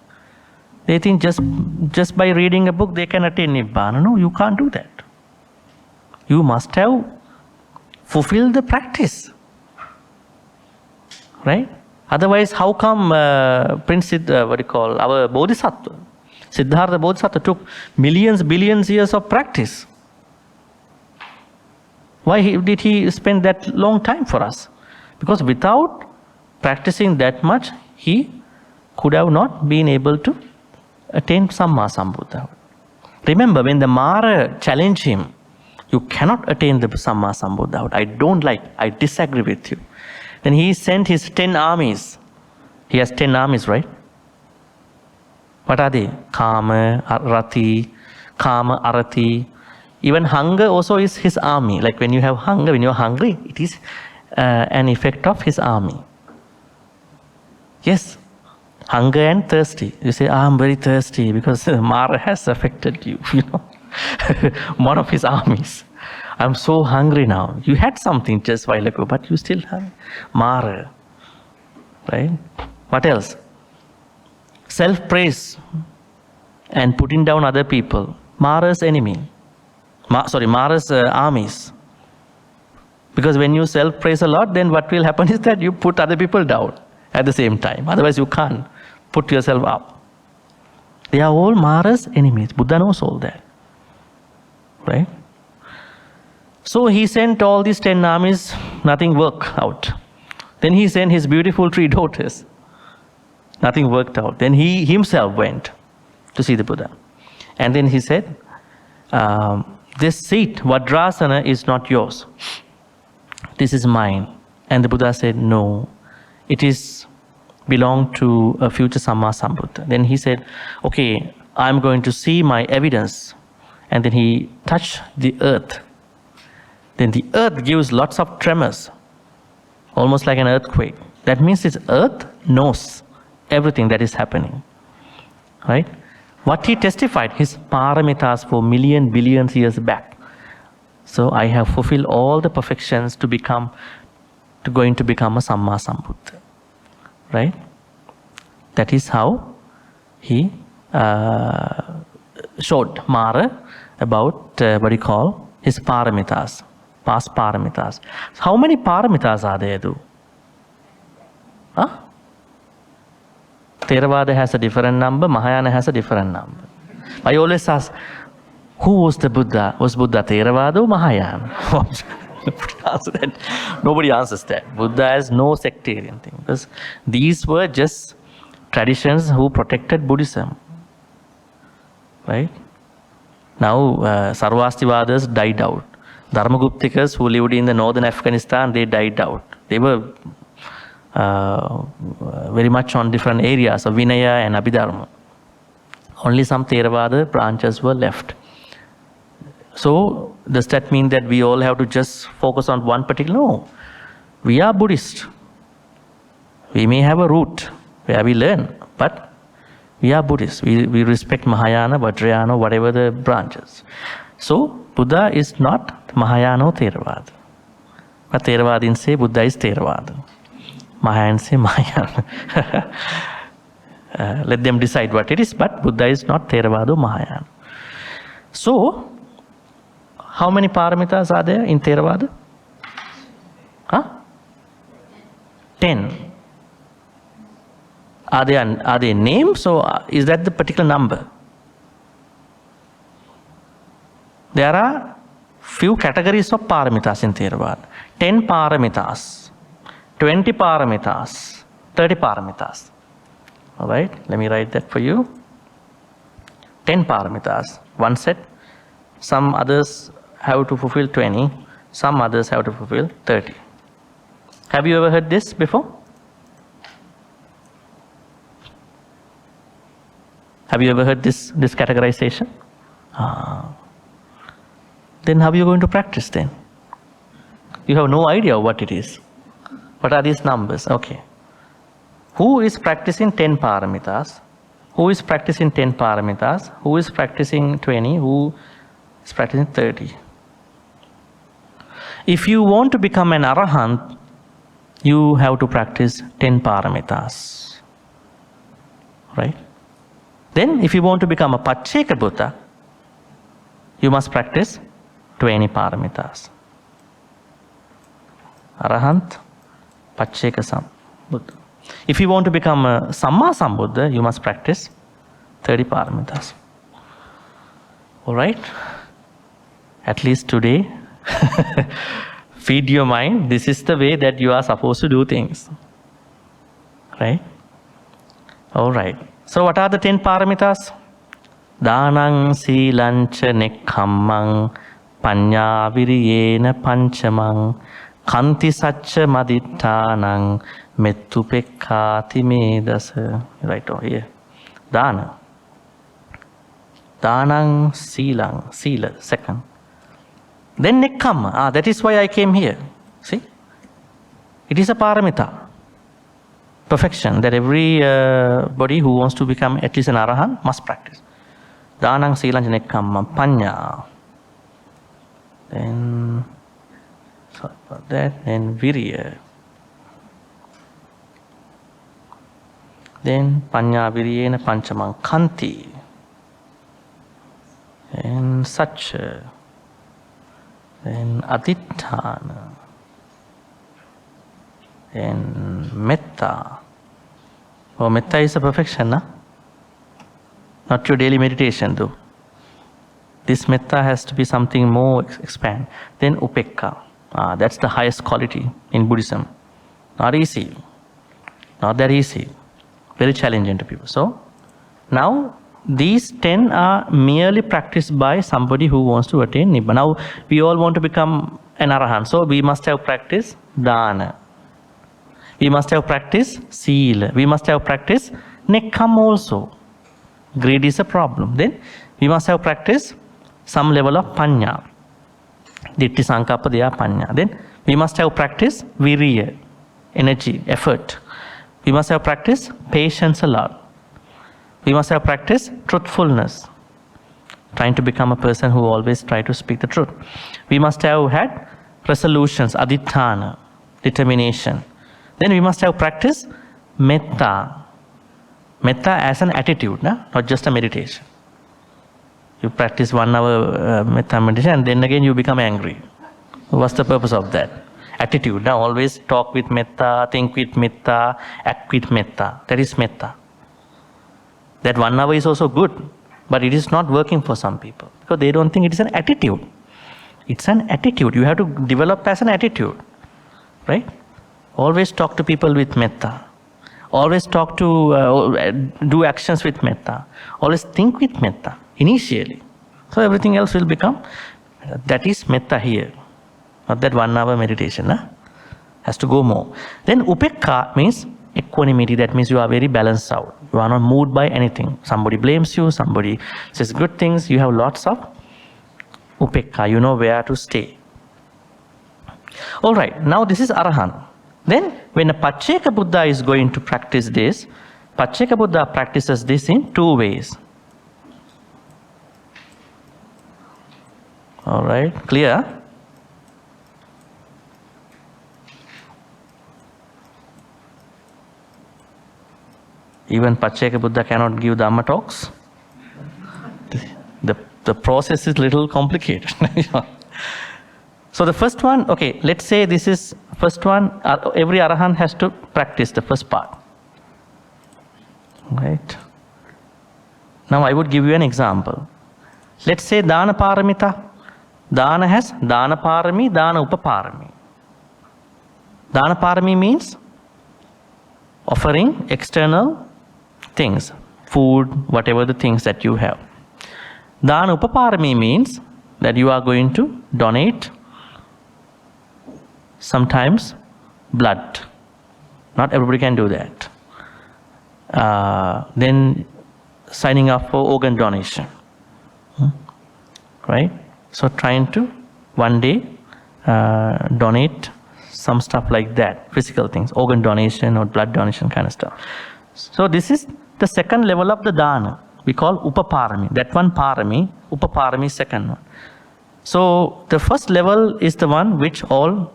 They think just by reading a book they can attain Nibbana. No, you can't do that. You must have fulfilled the practice. Right? Otherwise, how come our Bodhisattva, Siddhartha Bodhisattva took millions, billions years of practice? Why did he spend that long time for us? Because without practicing that much, he could have not been able to attain Samma Sambuddha. Remember, when the Mara challenged him, you cannot attain the Samma Sambuddha. I disagree with you. Then he sent his 10 armies. He has 10 armies, right? What are they? Kama, Rati, Kama, Arati. Even hunger also is his army. Like when you have hunger, when you're hungry, it is an effect of his army. Yes, hunger and thirsty. You say, I'm very thirsty because Mara has affected you, one of his armies. I'm so hungry now. You had something just a while ago, but you still have Mara. Right? What else? Self-praise and putting down other people. Mara's enemy. Mara's armies. Because when you self-praise a lot, then what will happen is that you put other people down at the same time. Otherwise you can't put yourself up. They are all Mara's enemies. Buddha knows all that. Right? So he sent all these 10 armies, nothing worked out. Then he sent his beautiful 3 daughters. Nothing worked out. Then he himself went to see the Buddha. And then he said, this seat, Vajrasana, is not yours. This is mine. And the Buddha said, no, it is belong to a future Samma Sambuddha. Then he said, okay, I'm going to see my evidence. And then he touched the earth. Then the earth gives lots of tremors, almost like an earthquake. That means this earth knows everything that is happening. Right? What he testified, his paramitas for billions years back. So I have fulfilled all the perfections to going to become a Samma Sambuddha. Right? That is how he showed Mara about his paramitas, past paramitas. How many paramitas are there, though? Huh? Theravada has a different number, Mahayana has a different number. I always ask, who was the Buddha? Was Buddha Theravada or Mahayana? Nobody answers that. Buddha has no sectarian thing. Because these were just traditions who protected Buddhism. Right? Now, Sarvastivadas died out. Dharmaguptikas who lived in the northern Afghanistan, they died out. They were very much on different areas of Vinaya and Abhidharma. Only some Theravada branches were left. So, does that mean that we all have to just focus on one particular? No. We are Buddhist. We may have a route where we learn, but we are Buddhist. We respect Mahayana, Vajrayana, whatever the branches. So, Buddha is not Mahayana or Theravada. But Theravadins say Buddha is Theravada. Mahayans say Mahayana. Let them decide what it is, but Buddha is not Theravada or Mahayana. So, how many paramitas are there in Theravada? 10. Are they names, or is that the particular number? There are few categories of paramitas in Theravada. 10 paramitas, 20 paramitas, 30 paramitas. Alright, let me write that for you. 10 paramitas, one set. Some others have to fulfill 20, some others have to fulfill 30. Have you ever heard this before? Have you ever heard this categorization? Then how are you going to practice then? You have no idea what it is. What are these numbers? Okay. Who is practicing 10 paramitas? Who is practicing 10 paramitas? Who is practicing 20? Who is practicing 30? If you want to become an arahant, you have to practice 10 paramitas. Right? Then if you want to become a Pacceka Buddha, you must practice 20 paramitas. Arahant, Pacceka Buddha. If you want to become a Samma Sambuddha, you must practice 30 paramitas. Alright? At least today, feed your mind. This is the way that you are supposed to do things. Right? Alright. So what are the 10 paramitas? Dhanang silancha nekhammang panya viriyena panchamang kanti sacca madittanang mettu pekkati medasa. Right over here. Dana. Dhanang silang. Sila, second. Then nekhamma. That is why I came here. See? It is a paramita. Perfection that everybody who wants to become at least an arahant must practice. Dhanang silang nekhamma panya. Then, sorry about that. Then virya. Then panya viriyena panchamang kanti. Then sacca. Then aditthana. Then metta. Oh, metta is a perfection, na? Not your daily meditation, though. This metta has to be something more expand. Then upekka. That's the highest quality in Buddhism. Not easy. Not that easy. Very challenging to people. So, now these 10 are merely practiced by somebody who wants to attain Nibbana. Now, we all want to become an arahant. So, we must have practiced dana. We must have practiced sila. We must have practiced nekkhamma also. Greed is a problem. Then, we must have practiced some level of panya. Ditti Samkappa Daya panya. Then, we must have practiced virya, energy, effort. We must have practiced patience a lot. We must have practiced truthfulness, trying to become a person who always try to speak the truth. We must have had resolutions, aditthana, determination. Then we must have practiced metta. Metta as an attitude, not just a meditation. You practice 1 hour metta meditation and then again you become angry. What's the purpose of that? Attitude. Now always talk with metta, think with metta, act with metta. That is metta. That 1 hour is also good, but it is not working for some people because they don't think it is an attitude. It's an attitude. You have to develop as an attitude, right? Always talk to people with metta. Always talk to, do actions with metta. Always think with metta initially. So everything else will become, that is metta here. Not that 1 hour meditation, has to go more. Then upekka means equanimity. That means you are very balanced out. You are not moved by anything. Somebody blames you, somebody says good things. You have lots of upekka. You know where to stay. Alright, now this is arahant. Then when a Pacceka Buddha is going to practice this, Pacceka Buddha practices this in 2 ways. Alright, clear? Even Pacceka Buddha cannot give Dhamma talks. The process is little complicated. So the first one, okay, let's say this is first one, every arahant has to practice the first part. Right? Now I would give you an example. Let's say Dana Paramita. Dana has Dana Parami, Dana Upaparami. Dana Parami means offering external things, food, whatever the things that you have. Dana Upaparami means that you are going to donate sometimes blood. Not everybody can do that. Then signing up for organ donation. Right? So trying to one day donate some stuff like that, physical things, organ donation or blood donation kind of stuff. So this is the second level of the dana. We call upaparami. That one parami, upaparami second one. So the first level is the one which all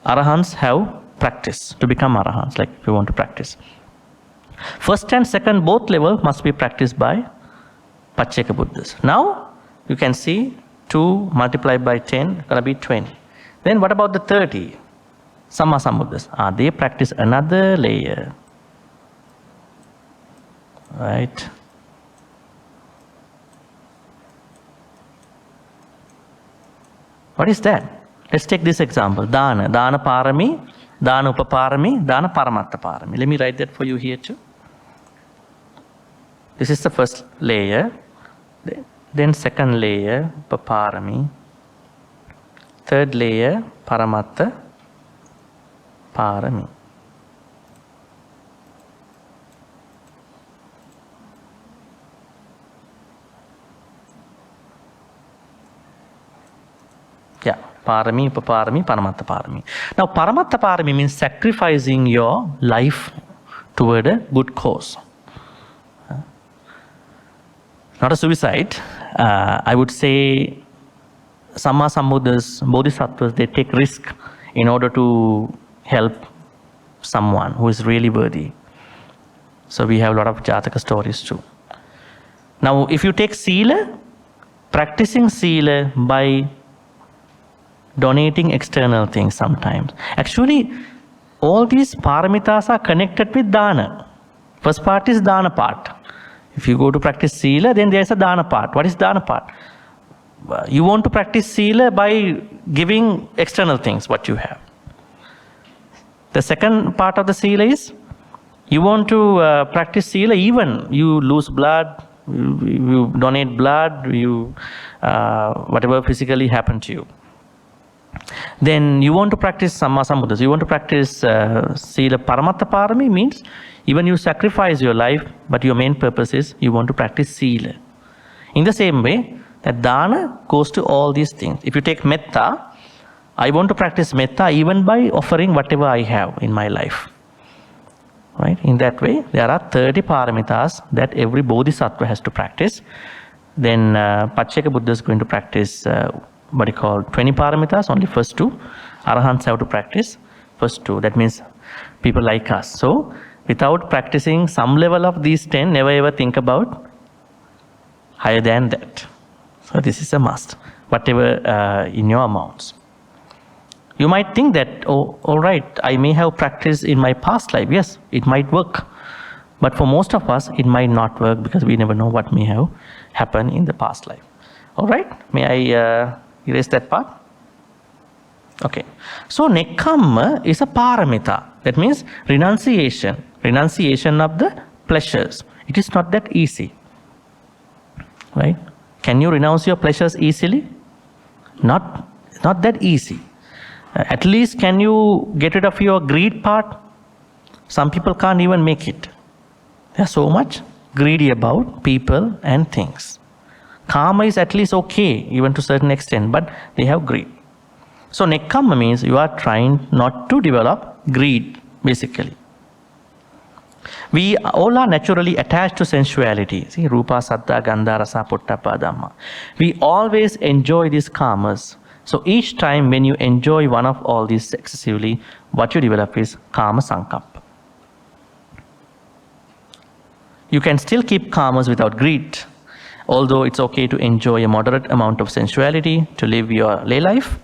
arahants have practiced to become arahants, like if you want to practice. First and second, both level must be practiced by Pacceka Buddhas. Now you can see 2 multiplied by 10 gonna be 20. Then what about the 30? Samma Sambuddhas. They practice another layer. Right? What is that? Let's take this example. Dana. Dana parami, dana upaparami, dana paramatta parami. Let me write that for you here too. This is the first layer. Then second layer, upaparami. Third layer, paramatta parami. Yeah, parami, upaparami, paramatta parami. Now, paramatta parami means sacrificing your life toward a good cause. Not a suicide. I would say Samma Sambuddhas, Bodhisattvas, they take risk in order to help someone who is really worthy. So we have a lot of Jataka stories too. Now, if you take Sila, practicing Sila by donating external things sometimes. Actually, all these paramitas are connected with dana. First part is dana part. If you go to practice Sila, then there is a dana part. What is dana part? You want to practice Sila by giving external things, what you have. The second part of the Sila is, you want to practice Sila even you lose blood, you donate blood, you whatever physically happened to you. Then you want to practice Samma Sambuddhas. You want to practice Sila Paramatta Parami means even you sacrifice your life, but your main purpose is you want to practice Sila. In the same way, that Dana goes to all these things. If you take Metta, I want to practice Metta even by offering whatever I have in my life. Right? In that way, there are 30 paramitas that every Bodhisattva has to practice. Then Pacceka Buddha is going to practice what you call 20 paramitas, only first 2. Arahants have to practice first 2. That means people like us. So, without practicing some level of these 10, never ever think about higher than that. So, this is a must, whatever in your amounts. You might think that, oh, all right, I may have practiced in my past life. Yes, it might work. But for most of us, it might not work because we never know what may have happened in the past life. All right, may I erase that part? Okay. So, Nekkamma is a paramita. That means renunciation. Renunciation of the pleasures. It is not that easy. Right? Can you renounce your pleasures easily? Not that easy. At least can you get rid of your greed part? Some people can't even make it. They are so much greedy about people and things. Karma is at least okay, even to a certain extent, but they have greed. So Nekkamma means you are trying not to develop greed, basically. We all are naturally attached to sensuality. See, Rupa, Sattva, Gandha, Rasa, Pottappa, Dhamma. We always enjoy these karmas. So each time when you enjoy one of all these excessively, what you develop is Kama Samkappa. You can still keep karmas without greed. Although it's okay to enjoy a moderate amount of sensuality, to live your lay life,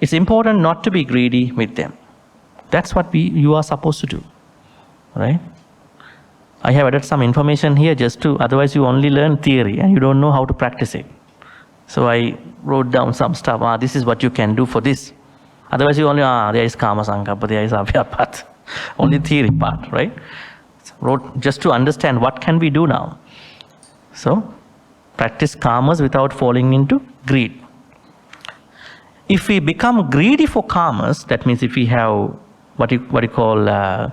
it's important not to be greedy with them. That's what you are supposed to do. Right? I have added some information here just to, otherwise you only learn theory and you don't know how to practice it. So I wrote down some stuff. This is what you can do for this. Otherwise you only, there is Kama Samkappa, there is Avyapat. Only theory part, right? So wrote just to understand what can we do now. So, practice karmas without falling into greed. If we become greedy for kamas, that means if we have what you call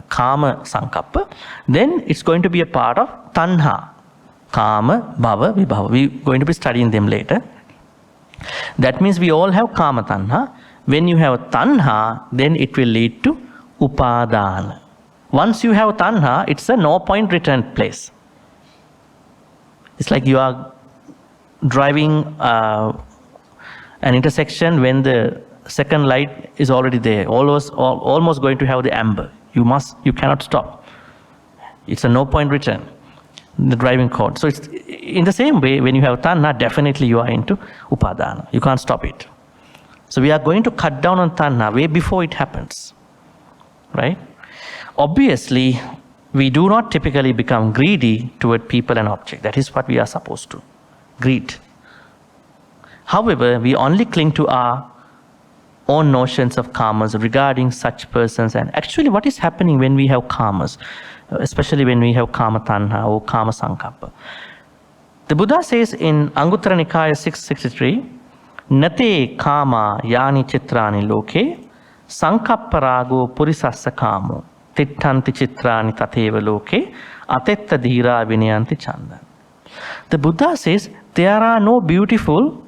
kama Samkappa, then it's going to be a part of tanha. Kama, bhava, vibhava. We're going to be studying them later. That means we all have kama tanha. When you have tanha, then it will lead to upadana. Once you have tanha, it's a no point return place. It's like you are driving an intersection when the second light is already there, almost going to have the amber. You cannot stop. It's a no point return, the driving code. So it's in the same way, when you have tanha, definitely you are into upadana. You can't stop it. So we are going to cut down on tanha way before it happens, right? Obviously, we do not typically become greedy toward people and objects. That is what we are supposed to. Greed. However, we only cling to our own notions of karmas regarding such persons. And actually what is happening when we have karmas, especially when we have kama tanha or kama sankappa. The Buddha says in Anguttara Nikaya 663, Nate kama yani chitrani loke, sankappa rago purisassa kamo, tittanti chitrani tateva loke, atetta dhira vinayanti chandan. The Buddha says there are no beautiful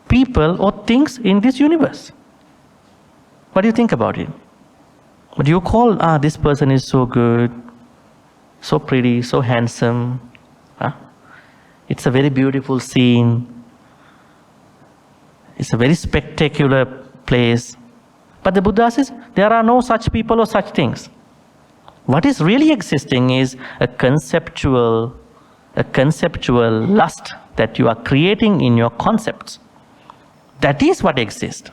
people or things in this universe. What do you think about it? What do you call, this person is so good, so pretty, so handsome. It's a very beautiful scene. It's a very spectacular place. But the Buddha says there are no such people or such things. What is really existing is a conceptual lust that you are creating in your concepts. That is what exists.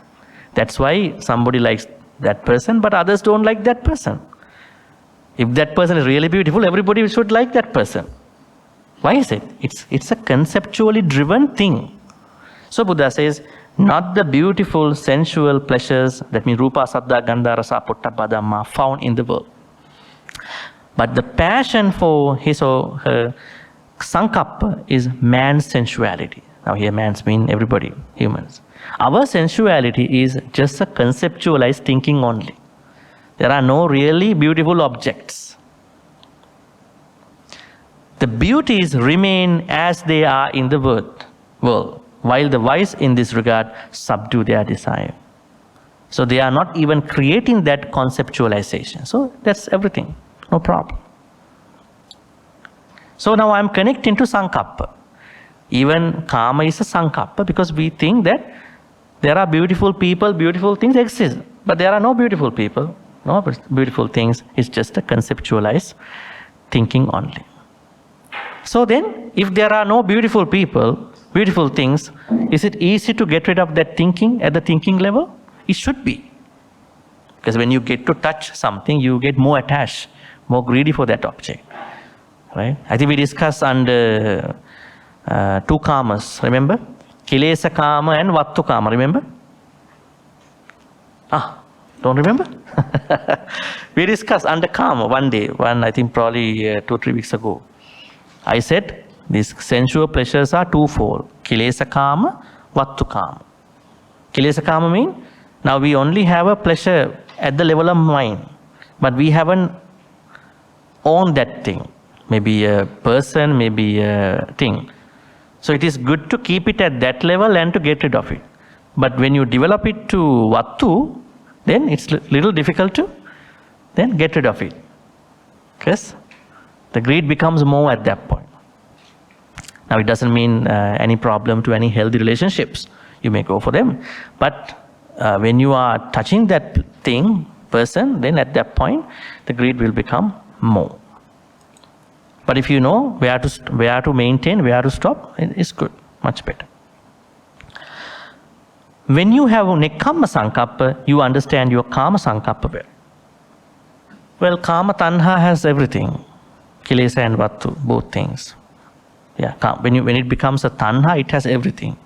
That's why somebody likes that person, but others don't like that person. If that person is really beautiful, everybody should like that person. Why is it? It's a conceptually driven thing. So Buddha says, not the beautiful sensual pleasures, that means rupa, saddha, gandha, rasa, pottabha, dhamma, found in the world. But the passion for his or her sankappa is man's sensuality. Now here man's mean everybody, humans. Our sensuality is just a conceptualized thinking only. There are no really beautiful objects. The beauties remain as they are in the world, while the wise in this regard subdue their desire. So they are not even creating that conceptualization. So that's everything, no problem. So now I'm connecting to sankappa. Even kama is a sankappa because we think that there are beautiful people, beautiful things exist. But there are no beautiful people, no beautiful things. It's just a conceptualized thinking only. So then, if there are no beautiful people, beautiful things, is it easy to get rid of that thinking at the thinking level? It should be. Because when you get to touch something, you get more attached, more greedy for that object. Right? I think we discussed under two kamas, remember? Kilesa kama and vattu kama, remember? Don't remember? We discussed under kama one day, I think probably 2-3 weeks ago. I said these sensual pleasures are twofold. Kilesa kama, vattu kama. Kilesa kama means now we only have a pleasure at the level of mind, but we haven't owned that thing. Maybe a person, maybe a thing. So it is good to keep it at that level and to get rid of it. But when you develop it to vattu, then it's little difficult to then get rid of it. Because the greed becomes more at that point. Now it doesn't mean any problem to any healthy relationships. You may go for them. But when you are touching that thing, person, then at that point, the greed will become more. But if you know where to maintain, where to stop, it's good, much better. When you have nekkhamma sankappa, you understand your kama sankappa well. Well, kama tanha has everything, kilesa and vattu, both things. Yeah, when it becomes a tanha, it has everything.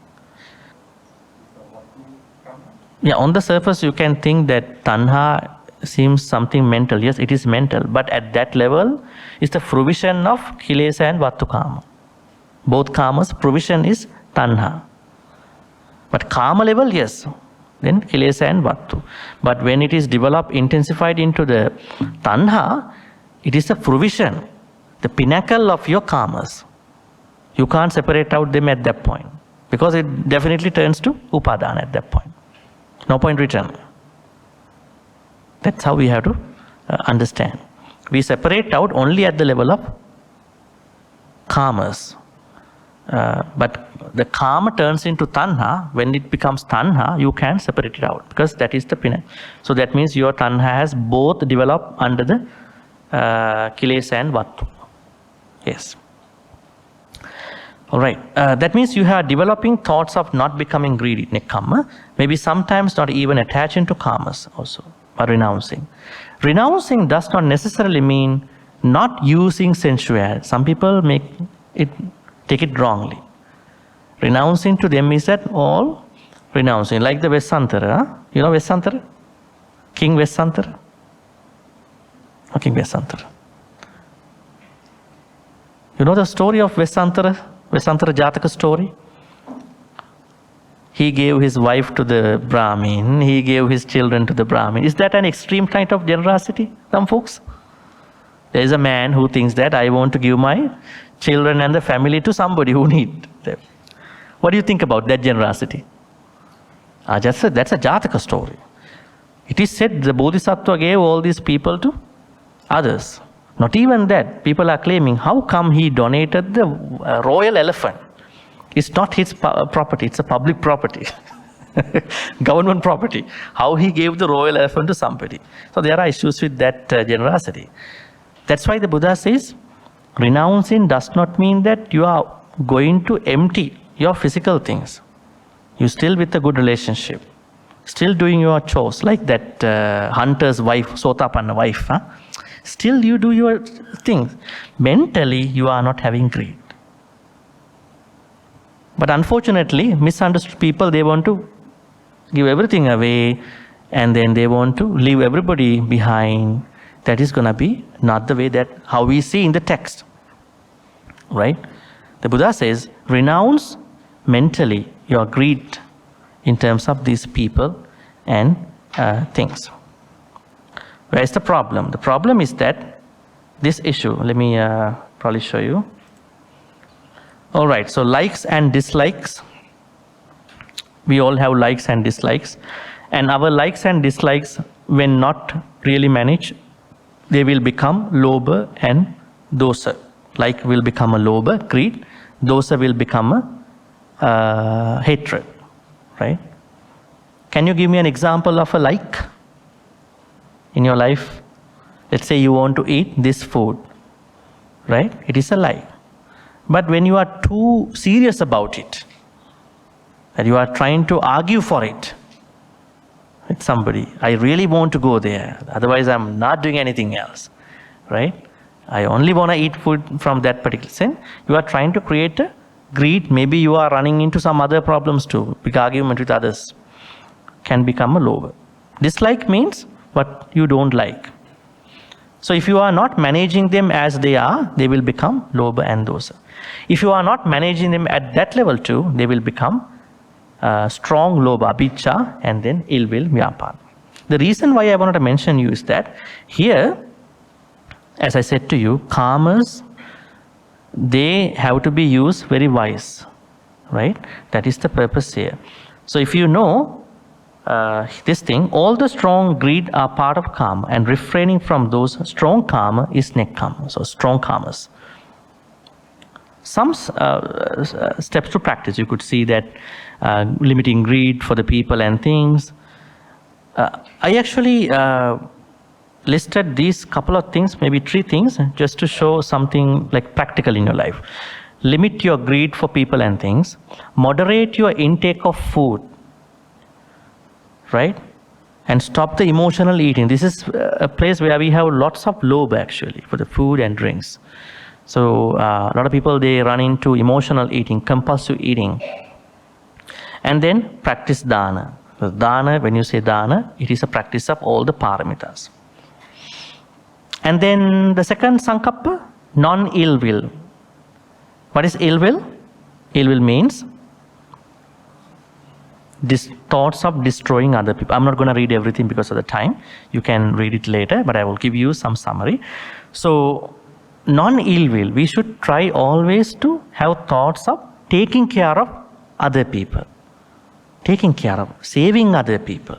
Yeah, on the surface you can think that tanha seems something mental. Yes, it is mental, but at that level is the fruition of kilesa and vattu kama. Both kamas, provision is tanha. But kama level, yes, then kilesa and vattu. But when it is developed, intensified into the tanha, it is a fruition, the pinnacle of your karmas. You can't separate out them at that point, because it definitely turns to upadana at that point. No point return. That's how we have to understand. We separate out only at the level of karmas. But the karma turns into tanha. When it becomes tanha, you can separate it out, because that is the pinnacle. So that means your tanha has both developed under the kilesa and vattu. Yes. All right. That means you are developing thoughts of not becoming greedy, nekkhamma. Maybe sometimes not even attaching to karmas also, or renouncing. Renouncing does not necessarily mean not using sensuality. Some people take it wrongly. Renouncing to them is that all renouncing, like the Vesantara. Huh? You know Vesantara? King Vesantara? Or King Vesantara? You know the story of Vesantara? Vesantara Jataka story? He gave his wife to the Brahmin, he gave his children to the Brahmin. Is that an extreme kind of generosity, some folks? There is a man who thinks that I want to give my children and the family to somebody who needs them. What do you think about that generosity? That's a Jataka story. It is said the Bodhisattva gave all these people to others. Not even that. People are claiming, how come he donated the royal elephant? It's not his property, it's a public property. Government property. How he gave the royal elephant to somebody. So there are issues with that generosity. That's why the Buddha says, renouncing does not mean that you are going to empty your physical things. You're still with a good relationship. Still doing your chores, like that hunter's wife, Sotapanna wife. Huh? Still you do your things. Mentally, you are not having greed. But unfortunately, misunderstood people, they want to give everything away and then they want to leave everybody behind. That is going to be not the way that how we see in the text. Right? The Buddha says, renounce mentally your greed in terms of these people and things. Where is the problem? The problem is that this issue, let me probably show you. All right, so likes and dislikes. We all have likes and dislikes. And our likes and dislikes, when not really managed, they will become lobha and dosa. Like will become a lobha, greed. Dosa will become a hatred. Right? Can you give me an example of a like in your life? Let's say you want to eat this food. Right? It is a like. But when you are too serious about it, that you are trying to argue for it with somebody, I really want to go there, otherwise I'm not doing anything else, right? I only want to eat food from that particular sense. You are trying to create a greed. Maybe you are running into some other problems too. Big argument with others can become a lobha. Dislike means what you don't like. So if you are not managing them as they are, they will become lobha and dosa. If you are not managing them at that level too, they will become strong lobha, abhicca, and then ill will, vyapara. The reason why I wanted to mention you is that here, as I said to you, karmas, they have to be used very wise, right? That is the purpose here. So if you know this thing, all the strong greed are part of karma, and refraining from those strong karma is nekkhamma, so strong karmas. Some steps to practice, you could see that limiting greed for the people and things. I actually listed these couple of things, maybe 3 things, just to show something like practical in your life. Limit your greed for people and things. Moderate your intake of food. Right? And stop the emotional eating. This is a place where we have lots of lobha actually for the food and drinks. So a lot of people, they run into emotional eating, compulsive eating. And then practice dana. So dana, when you say dana, it is a practice of all the paramitas. And then the second Samkappa, non-ill will. What is ill will? Ill will means thoughts of destroying other people. I'm not going to read everything because of the time. You can read it later, but I will give you some summary. So, non-ill will, we should try always to have thoughts of taking care of other people, taking care of, saving other people.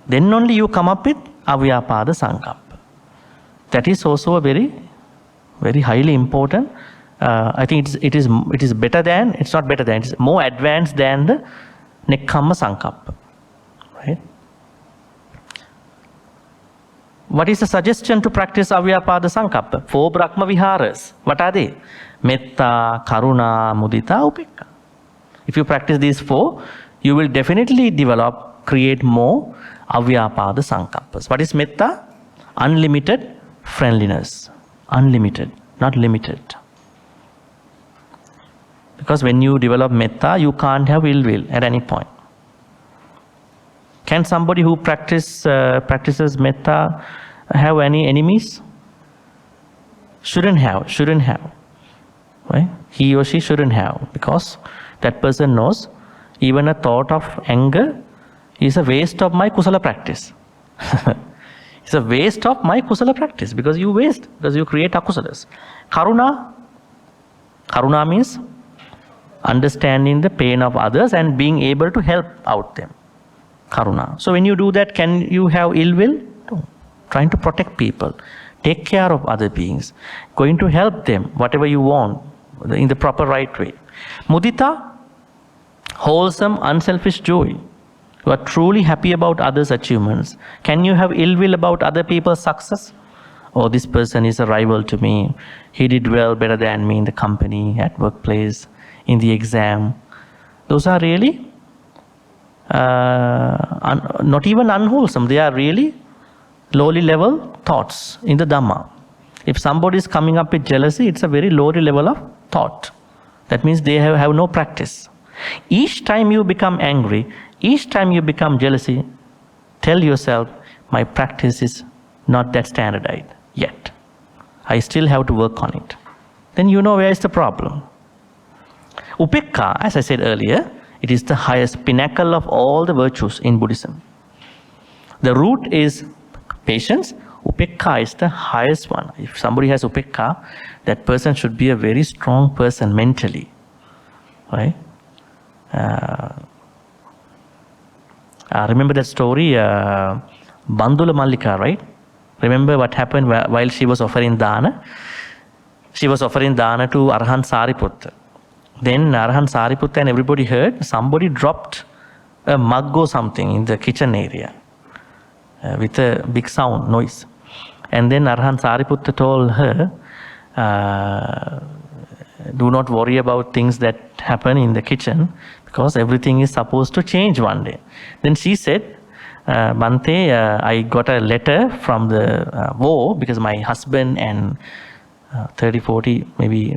Then only you come up with avyapada sankappa. That is also a very, very highly important. I think it is better than, it's not better than, it's more advanced than the nekkhamma sankappa. Right? What is the suggestion to practice avyapada sankappa? 4 Brahma Viharas. What are they? Metta, Karuna, Mudita, Upekkha. If you practice these 4, you will definitely create more avyapada sankappas. What is metta? Unlimited friendliness. Unlimited, not limited. Because when you develop metta, you can't have ill will at any point. Can somebody who practices metta have any enemies? Shouldn't have. Right? He or she shouldn't have, because that person knows even a thought of anger is a waste of my kusala practice. It's a waste of my kusala practice, because you create akusalas. Karuna means understanding the pain of others and being able to help out them. Karuna. So when you do that, can you have ill will? No. Trying to protect people, take care of other beings, going to help them, whatever you want, in the proper right way. Mudita, wholesome, unselfish joy. You are truly happy about others' achievements. Can you have ill will about other people's success? Oh, this person is a rival to me. He did well, better than me in the company, at workplace, in the exam. Those are really not even unwholesome. They are really lowly level thoughts in the Dhamma. If somebody is coming up with jealousy, it's a very lowly level of thought. That means they have no practice. Each time you become angry, each time you become jealousy, tell yourself, my practice is not that standardized yet. I still have to work on it. Then you know where is the problem. Upekkha, as I said earlier, it is the highest pinnacle of all the virtues in Buddhism. The root is patience. Upekkha is the highest one. If somebody has upekkha, that person should be a very strong person mentally. Right? Remember that story, Bandula Mallika, right? Remember what happened while she was offering dana? She was offering dana to Arahant Sariputta. Then Arahant Sariputta and everybody heard somebody dropped a mug or something in the kitchen area with a big sound, noise. And then Arahant Sariputta told her, do not worry about things that happen in the kitchen, because everything is supposed to change one day. Then she said, Bhante, I got a letter from the war, because my husband and 30, 40, maybe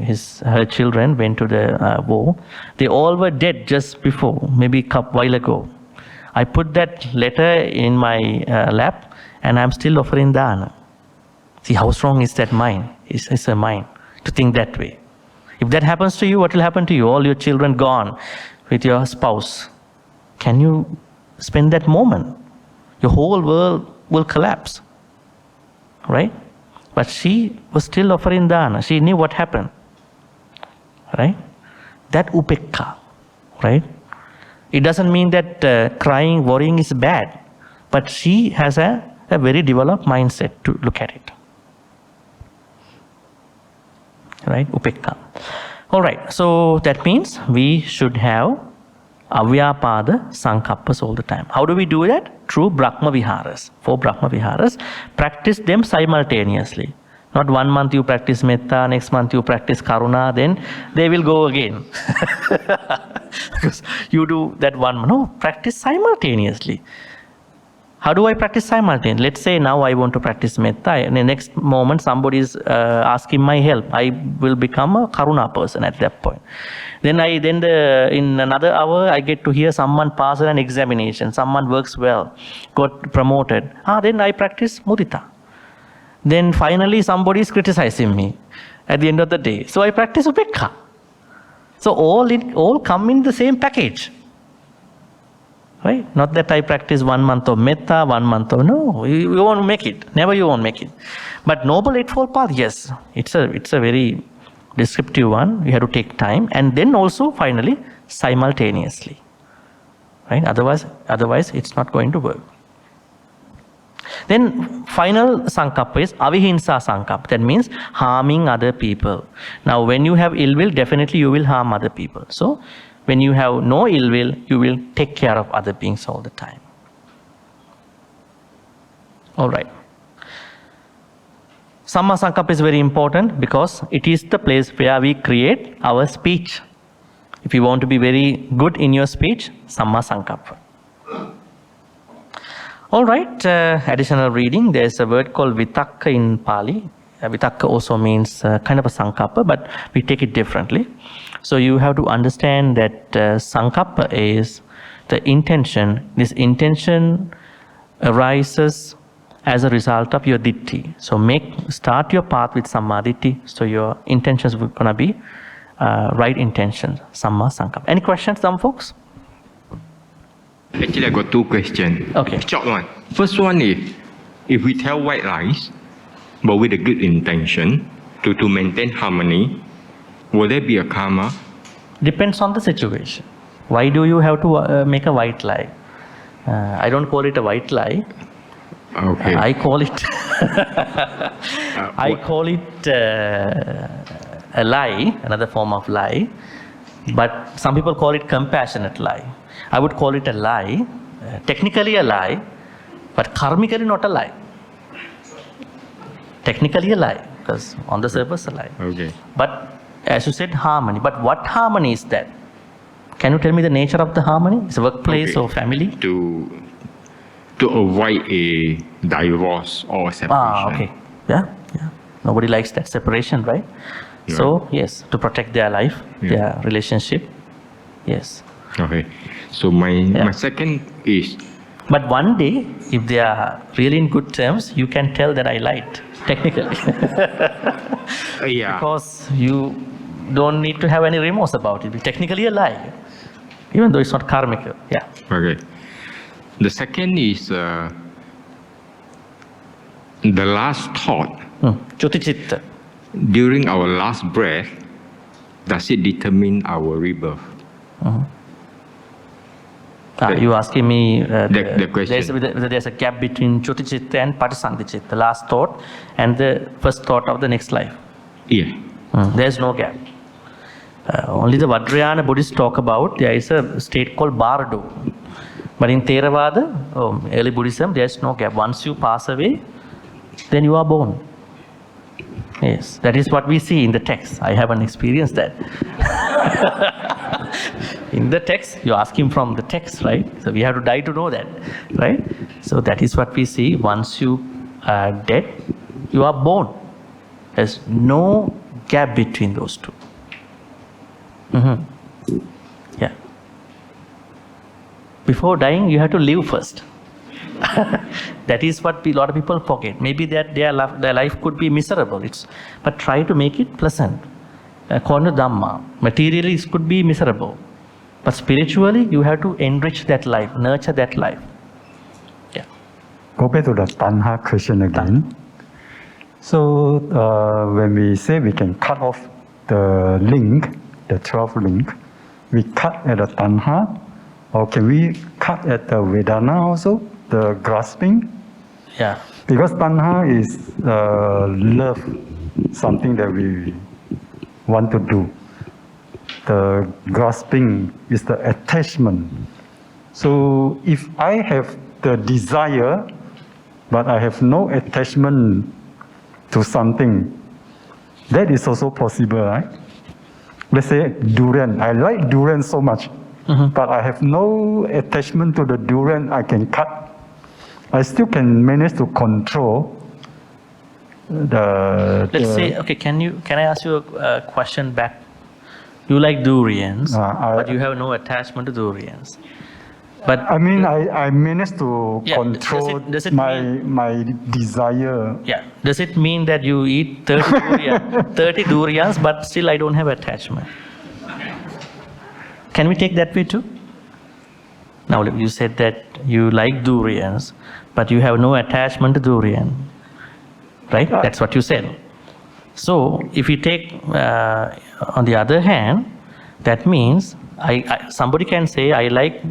her children went to the war. They all were dead just before, maybe a while ago. I put that letter in my lap and I'm still offering dana. See how strong is that mind? It's a mind to think that way. If that happens to you, what will happen to you? All your children gone with your spouse. Can you spend that moment? Your whole world will collapse. Right? But she was still offering dana. She knew what happened. Right? That upekkha. Right? It doesn't mean that crying, worrying is bad. But she has a very developed mindset to look at it. Right? Upekkha. Alright, so that means we should have avyapada sankappas all the time. How do we do that? Through Brahma Viharas. 4 Brahma Viharas. Practice them simultaneously. Not 1 month you practice metta, next month you practice karuna, then they will go again. Because you do that 1 month. No, practice simultaneously. How do I practice simultaneously? Let's say now I want to practice metta. In the next moment somebody is asking my help. I will become a karuna person at that point. Then in another hour I get to hear someone pass an examination. Someone works well, got promoted. Then I practice mudita. Then finally somebody is criticizing me at the end of the day. So I practice upekkha. So all come in the same package. Right? Not that I practice 1 month of metta, 1 month of, no, you won't make it. Never you won't make it. But Noble Eightfold Path, yes, it's a very descriptive one. You have to take time, and then also finally simultaneously. Right? Otherwise it's not going to work. Then final Samkappa is Avihimsa Samkappa. That means harming other people. Now when you have ill will, definitely you will harm other people. So when you have no ill will, you will take care of other beings all the time. Alright. Samma Samkappa is very important because it is the place where we create our speech. If you want to be very good in your speech, Samma Samkappa. Alright, additional reading. There's a word called Vitakka in Pali. Vitakka also means kind of a Samkappa, but we take it differently. So you have to understand that Samkappa is the intention. This intention arises as a result of your ditti. So start your path with Samma Ditti. So your intentions are going to be right intentions, Samma Samkappa. Any questions, some folks? Actually, I got 2 questions. Okay. Short one. First one is, if we tell white lies, but with a good intention to maintain harmony, will there be a karma? Depends on the situation. Why do you have to make a white lie? I don't call it a white lie. Okay. I call it a lie, another form of lie. But some people call it compassionate lie. I would call it a lie, technically a lie, but karmically not a lie. Technically a lie, because on the surface a lie. Okay. But as you said, harmony. But what harmony is that? Can you tell me the nature of the harmony? It's a workplace or family? To avoid a divorce or separation. Okay. Yeah. Nobody likes that separation, right? Yeah. So, yes, to protect their life, their relationship. Yes. Okay. So my second is... But one day, if they are really in good terms, you can tell that I lied, technically. yeah. Because you don't need to have any remorse about it. It's technically a lie, even though it's not karmic. Yeah. Okay. The second is the last thought. Chutichitta. During our last breath, does it determine our rebirth? You asking me the question. There's a gap between Chutichitta and Patisandhichitta, the last thought and the first thought of the next life. Yeah. There's no gap. Only the Vajrayana Buddhists talk about there is a state called Bardo. But in Theravada, early Buddhism, there's no gap. Once you pass away, then you are born. Yes, that is what we see in the text. I haven't experienced that. In the text, you ask him from the text, right? So we have to die to know that, right? So that is what we see. Once you are dead, you are born. There's no gap between those two. Yeah. Before dying, you have to live first. That is what a lot of people forget. Maybe that their life could be miserable. But try to make it pleasant. According to Dhamma, materially it could be miserable. But spiritually, you have to enrich that life, nurture that life. Yeah. Go back to the Tanha question again. So when we say we can cut off the link, the 12 link, we cut at the Tanha, or can we cut at the Vedana also, the grasping? Yeah. Because Tanha is love, something that we want to do. The grasping is the attachment. So if I have the desire, but I have no attachment to something, that is also possible, right? Let's say durian. I like durian so much, but I have no attachment to the durian I can cut. I still can manage to control the... Let's say, okay, can I ask you a question back? You like durians, but you have no attachment to durians. But I mean, I managed to Yeah, control does it my desire. yeah, does it mean that you eat 30 durians, but still I don't have attachment? Can we take that way too? Now you said that you like durians, but you have no attachment to durian, right? That's what you said. So if you take, on the other hand, that means somebody can say, I like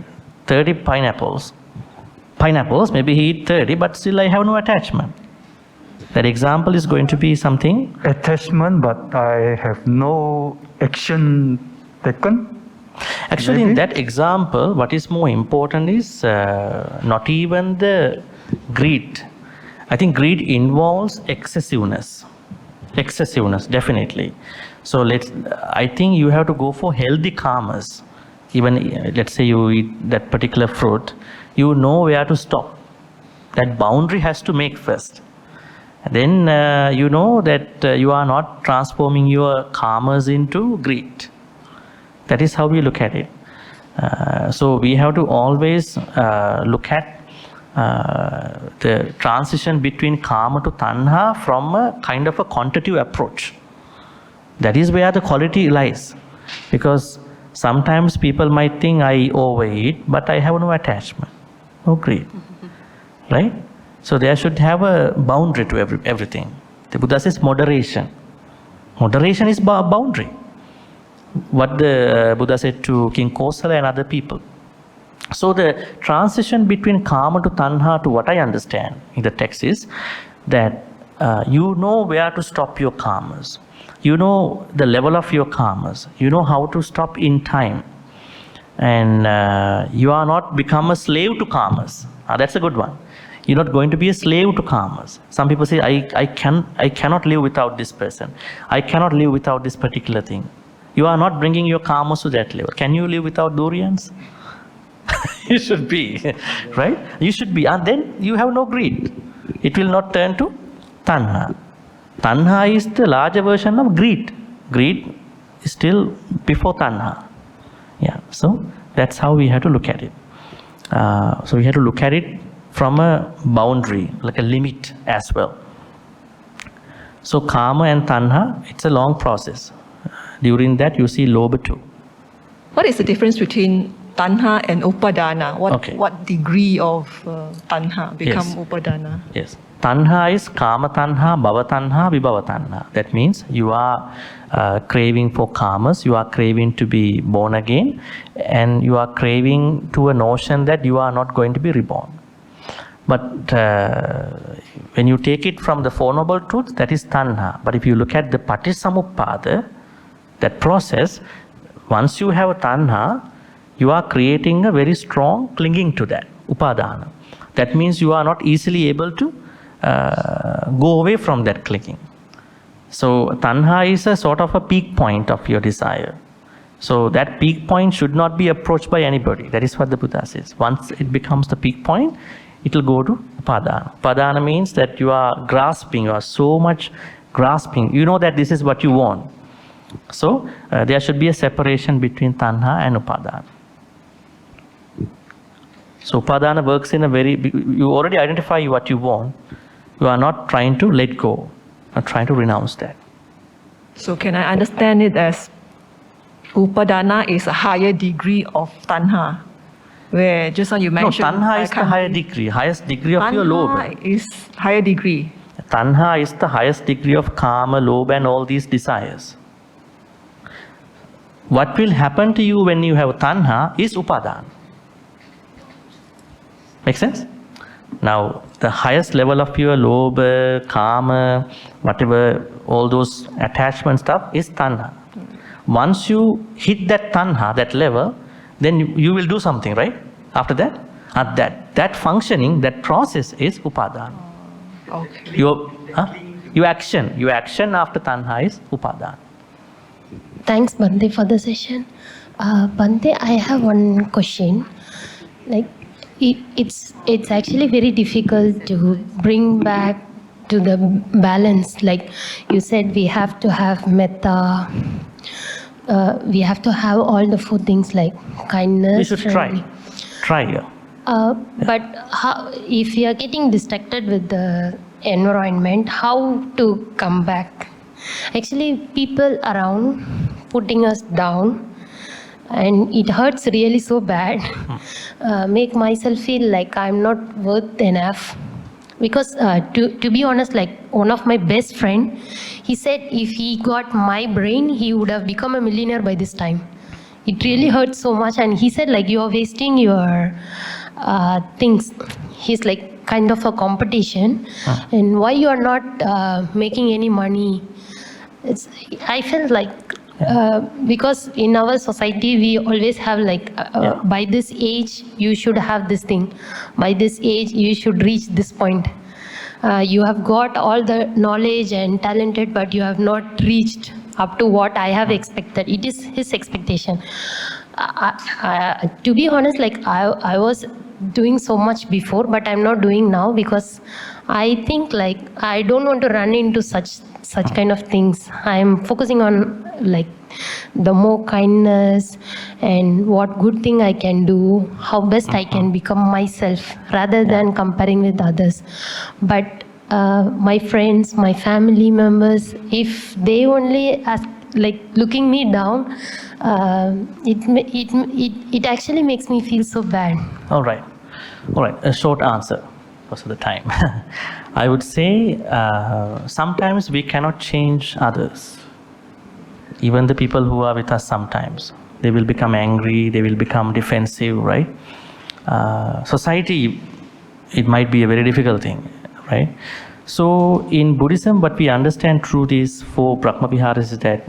30 pineapples. Maybe he eat 30, but still I have no attachment. That example is going to be something. Attachment, but I have no action taken. Actually, Maybe. in that example, what is more important is not even the greed. I think greed involves excessiveness. Excessiveness, definitely. So I think you have to go for healthy karmas. Even let's say you eat that particular fruit, you know where to stop. That boundary has to make first. Then you know that you are not transforming your karmas into greed. That is how we look at it. So we have to always look at the transition between karma to tanha from a kind of a quantitative approach. That is where the quality lies. Because sometimes people might think I overeat, but I have no attachment, no greed. Right? So there should have a boundary to everything. The Buddha says moderation. Moderation is boundary. What the Buddha said to King Kosala and other people. So the transition between karma to tanha, to what I understand in the text, is that you know where to stop your karmas. You know the level of your karmas. You know how to stop in time. And you are not become a slave to karmas. That's a good one. You're not going to be a slave to karmas. Some people say, I cannot live without this person. I cannot live without this particular thing. You are not bringing your karmas to that level. Can you live without durians? You should be, right? You should be. And then you have no greed. It will not turn to tanha. Tanha is the larger version of greed. Greed is still before tanha. Yeah, so that's how we have to look at it. So we have to look at it from a boundary, like a limit as well. So karma and tanha, it's a long process. During that, you see lobha too. What is the difference between tanha and upadana? What degree of tanha become upadana? Yes. Tanha is kama tanha, bhava tanha, vibhava tanha. That means you are craving for karmas, you are craving to be born again, and you are craving to a notion that you are not going to be reborn. But when you take it from the Four Noble Truths, that is tanha. But if you look at the paticsamuppada, that process, once you have a tanha, you are creating a very strong clinging to that, upadana. That means you are not easily able to go away from that clinging. So tanha is a sort of a peak point of your desire. So that peak point should not be approached by anybody. That is what the Buddha says. Once it becomes the peak point, it will go to upadana. Upadana means that you are grasping, you are so much grasping. You know that this is what you want. So there should be a separation between tanha and upadana. So upadana works in a very, you already identify what you want. You are not trying to let go, not trying to renounce that. So can I understand it as upadana is a higher degree of tanha? Where just now you mentioned... No, tanha is the highest degree of your lobha. Tanha is higher degree. Tanha is the highest degree of kama, lobha and all these desires. What will happen to you when you have tanha is upadana. Make sense? Now, the highest level of your lobha, kama, whatever, all those attachment stuff is tanha. Once you hit that tanha, that level, then you will do something, right? After that? And that functioning, that process is upadana. Okay. Your action after tanha is upadana. Thanks, Bhante, for the session. Bhante, I have one question. Like, it's actually very difficult to bring back to the balance. Like you said, we have to have metta. We have to have all the four things like kindness. We should try. But how, if we are getting distracted with the environment, how to come back? Actually, people around putting us down, and it hurts really so bad. Make myself feel like I'm not worth enough. Because to be honest, like one of my best friend, he said if he got my brain, he would have become a millionaire by this time. It really hurts so much, and he said like you're wasting your things. He's like kind of a competition, and why you are not making any money? I felt like because in our society we always have like by this age you should have this thing, by this age you should reach this point. You have got all the knowledge and talented, but you have not reached up to what I have expected. It is his expectation. To be honest, like I was doing so much before, but I'm not doing now because I think like I don't want to run into such kind of things. I'm focusing on like the more kindness and what good thing I can do, how best I can become myself rather than comparing with others. But my friends, my family members, if they only ask, like looking me down, it actually makes me feel so bad. All right. A short answer because of the time. I would say sometimes we cannot change others. Even the people who are with us sometimes. They will become angry, they will become defensive, right? Society, it might be a very difficult thing, right? So in Buddhism, what we understand through these 4 Brahma Viharas is that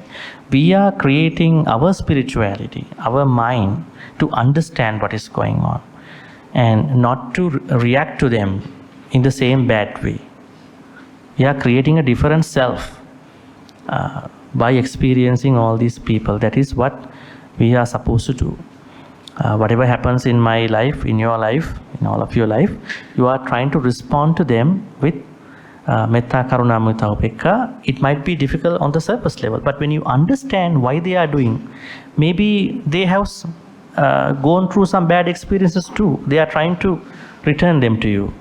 we are creating our spirituality, our mind to understand what is going on and not to react to them in the same bad way. We are creating a different self by experiencing all these people. That is what we are supposed to do. Whatever happens in my life, in your life, in all of your life, you are trying to respond to them with metta, karuna, mudita, upekkha. It might be difficult on the surface level, but when you understand why they are doing, maybe they have gone through some bad experiences too. They are trying to return them to you.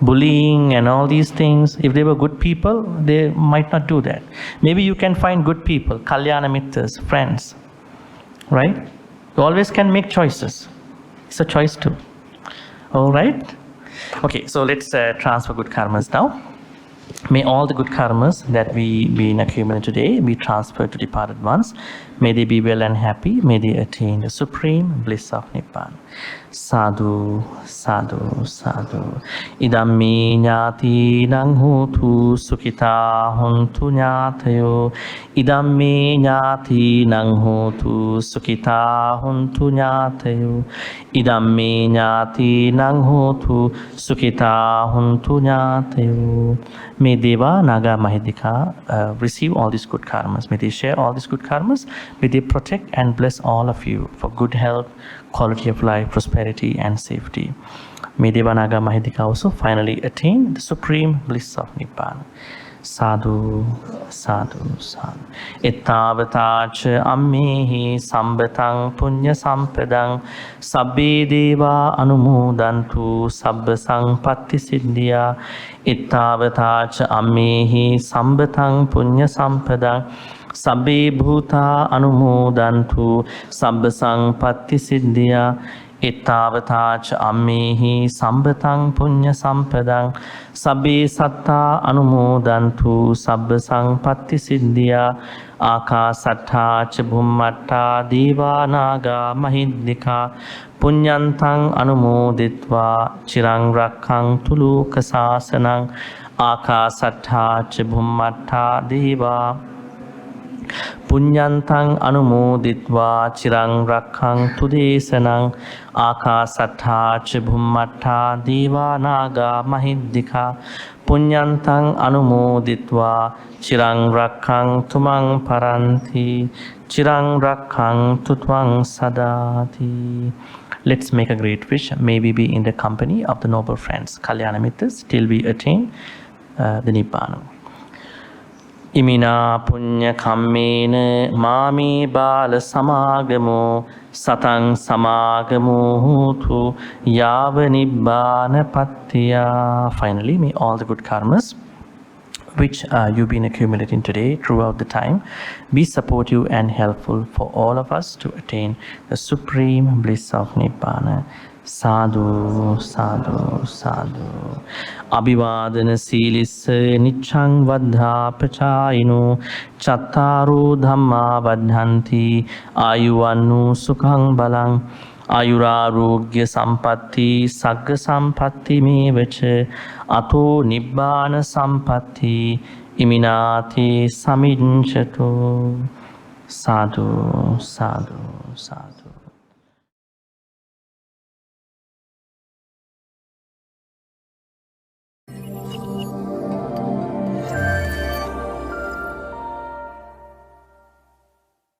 Bullying and all these things, if they were good people, they might not do that. Maybe you can find good people, kalyana mittas, friends, right? You always can make choices. It's a choice too. All right? Okay, so let's transfer good karmas now. May all the good karmas that we been accumulating today be transferred to departed ones. May they be well and happy. May they attain the supreme bliss of Nibbana. Sadhu, sadhu, sadhu. Idam me ñāti nang hotu sukhita hontu ñātayo. Idam me ñāti nang hotu sukhita hontu ñātayo. Idam me ñāti nang hotu sukhita hontu ñātayo. May Deva, Naga, Mahidika receive all these good karmas. May they share all these good karmas. May they protect and bless all of you for good health, quality of life, prosperity and safety. May Deva, Naga, Mahidika also finally attain the supreme bliss of Nibbana. Sadhu, sadhu, sadhu. Ettavatacha ammehi sambetang punya sampadang sabbe deva anumodantu sabba sangpatti siddhya. Ettavatacha ammehi sambetang punya sampadang sabbe bhuta anumodantu sabba sangpatti siddhya. Ettavatacha ammehi sambatang punya sampadang sabbe satta anumodantu sabba sangpatti siddhya. Akasatta ca bhummatta deva naga mahiddika punyantang anumoditva chirang rakkhantu loka sasanang. Akasatta ca bhummatta deva punyantang anumoditva chirang rakkhantu desanang. Akasatta ca bhummatta deva naga mahiddika punyantang anumoditva chirang rakkhantu mang paranti chirang rakkhantu tvang sadati. Let's make a great wish. May we be in the company of the noble friends, Kalyana Mittas, till we attain the Nibbana. Imina punya kammena mami bala samagamo satang samagamo hutu yava nibbana pattiya. Finally, may all the good karmas which you've been accumulating today throughout the time be supportive and helpful for all of us to attain the supreme bliss of Nibbana. Sadhu, sadhu, sadhu. Abhivadana silissa niccang vaddha pachayino chattaru dhamma vaddhanti ayuvannu sukhang balang ayurarogya sampatti sagga sampatti mevacha ato nibbana sampatti iminati saminchato. Sadhu, sadhu, sadhu.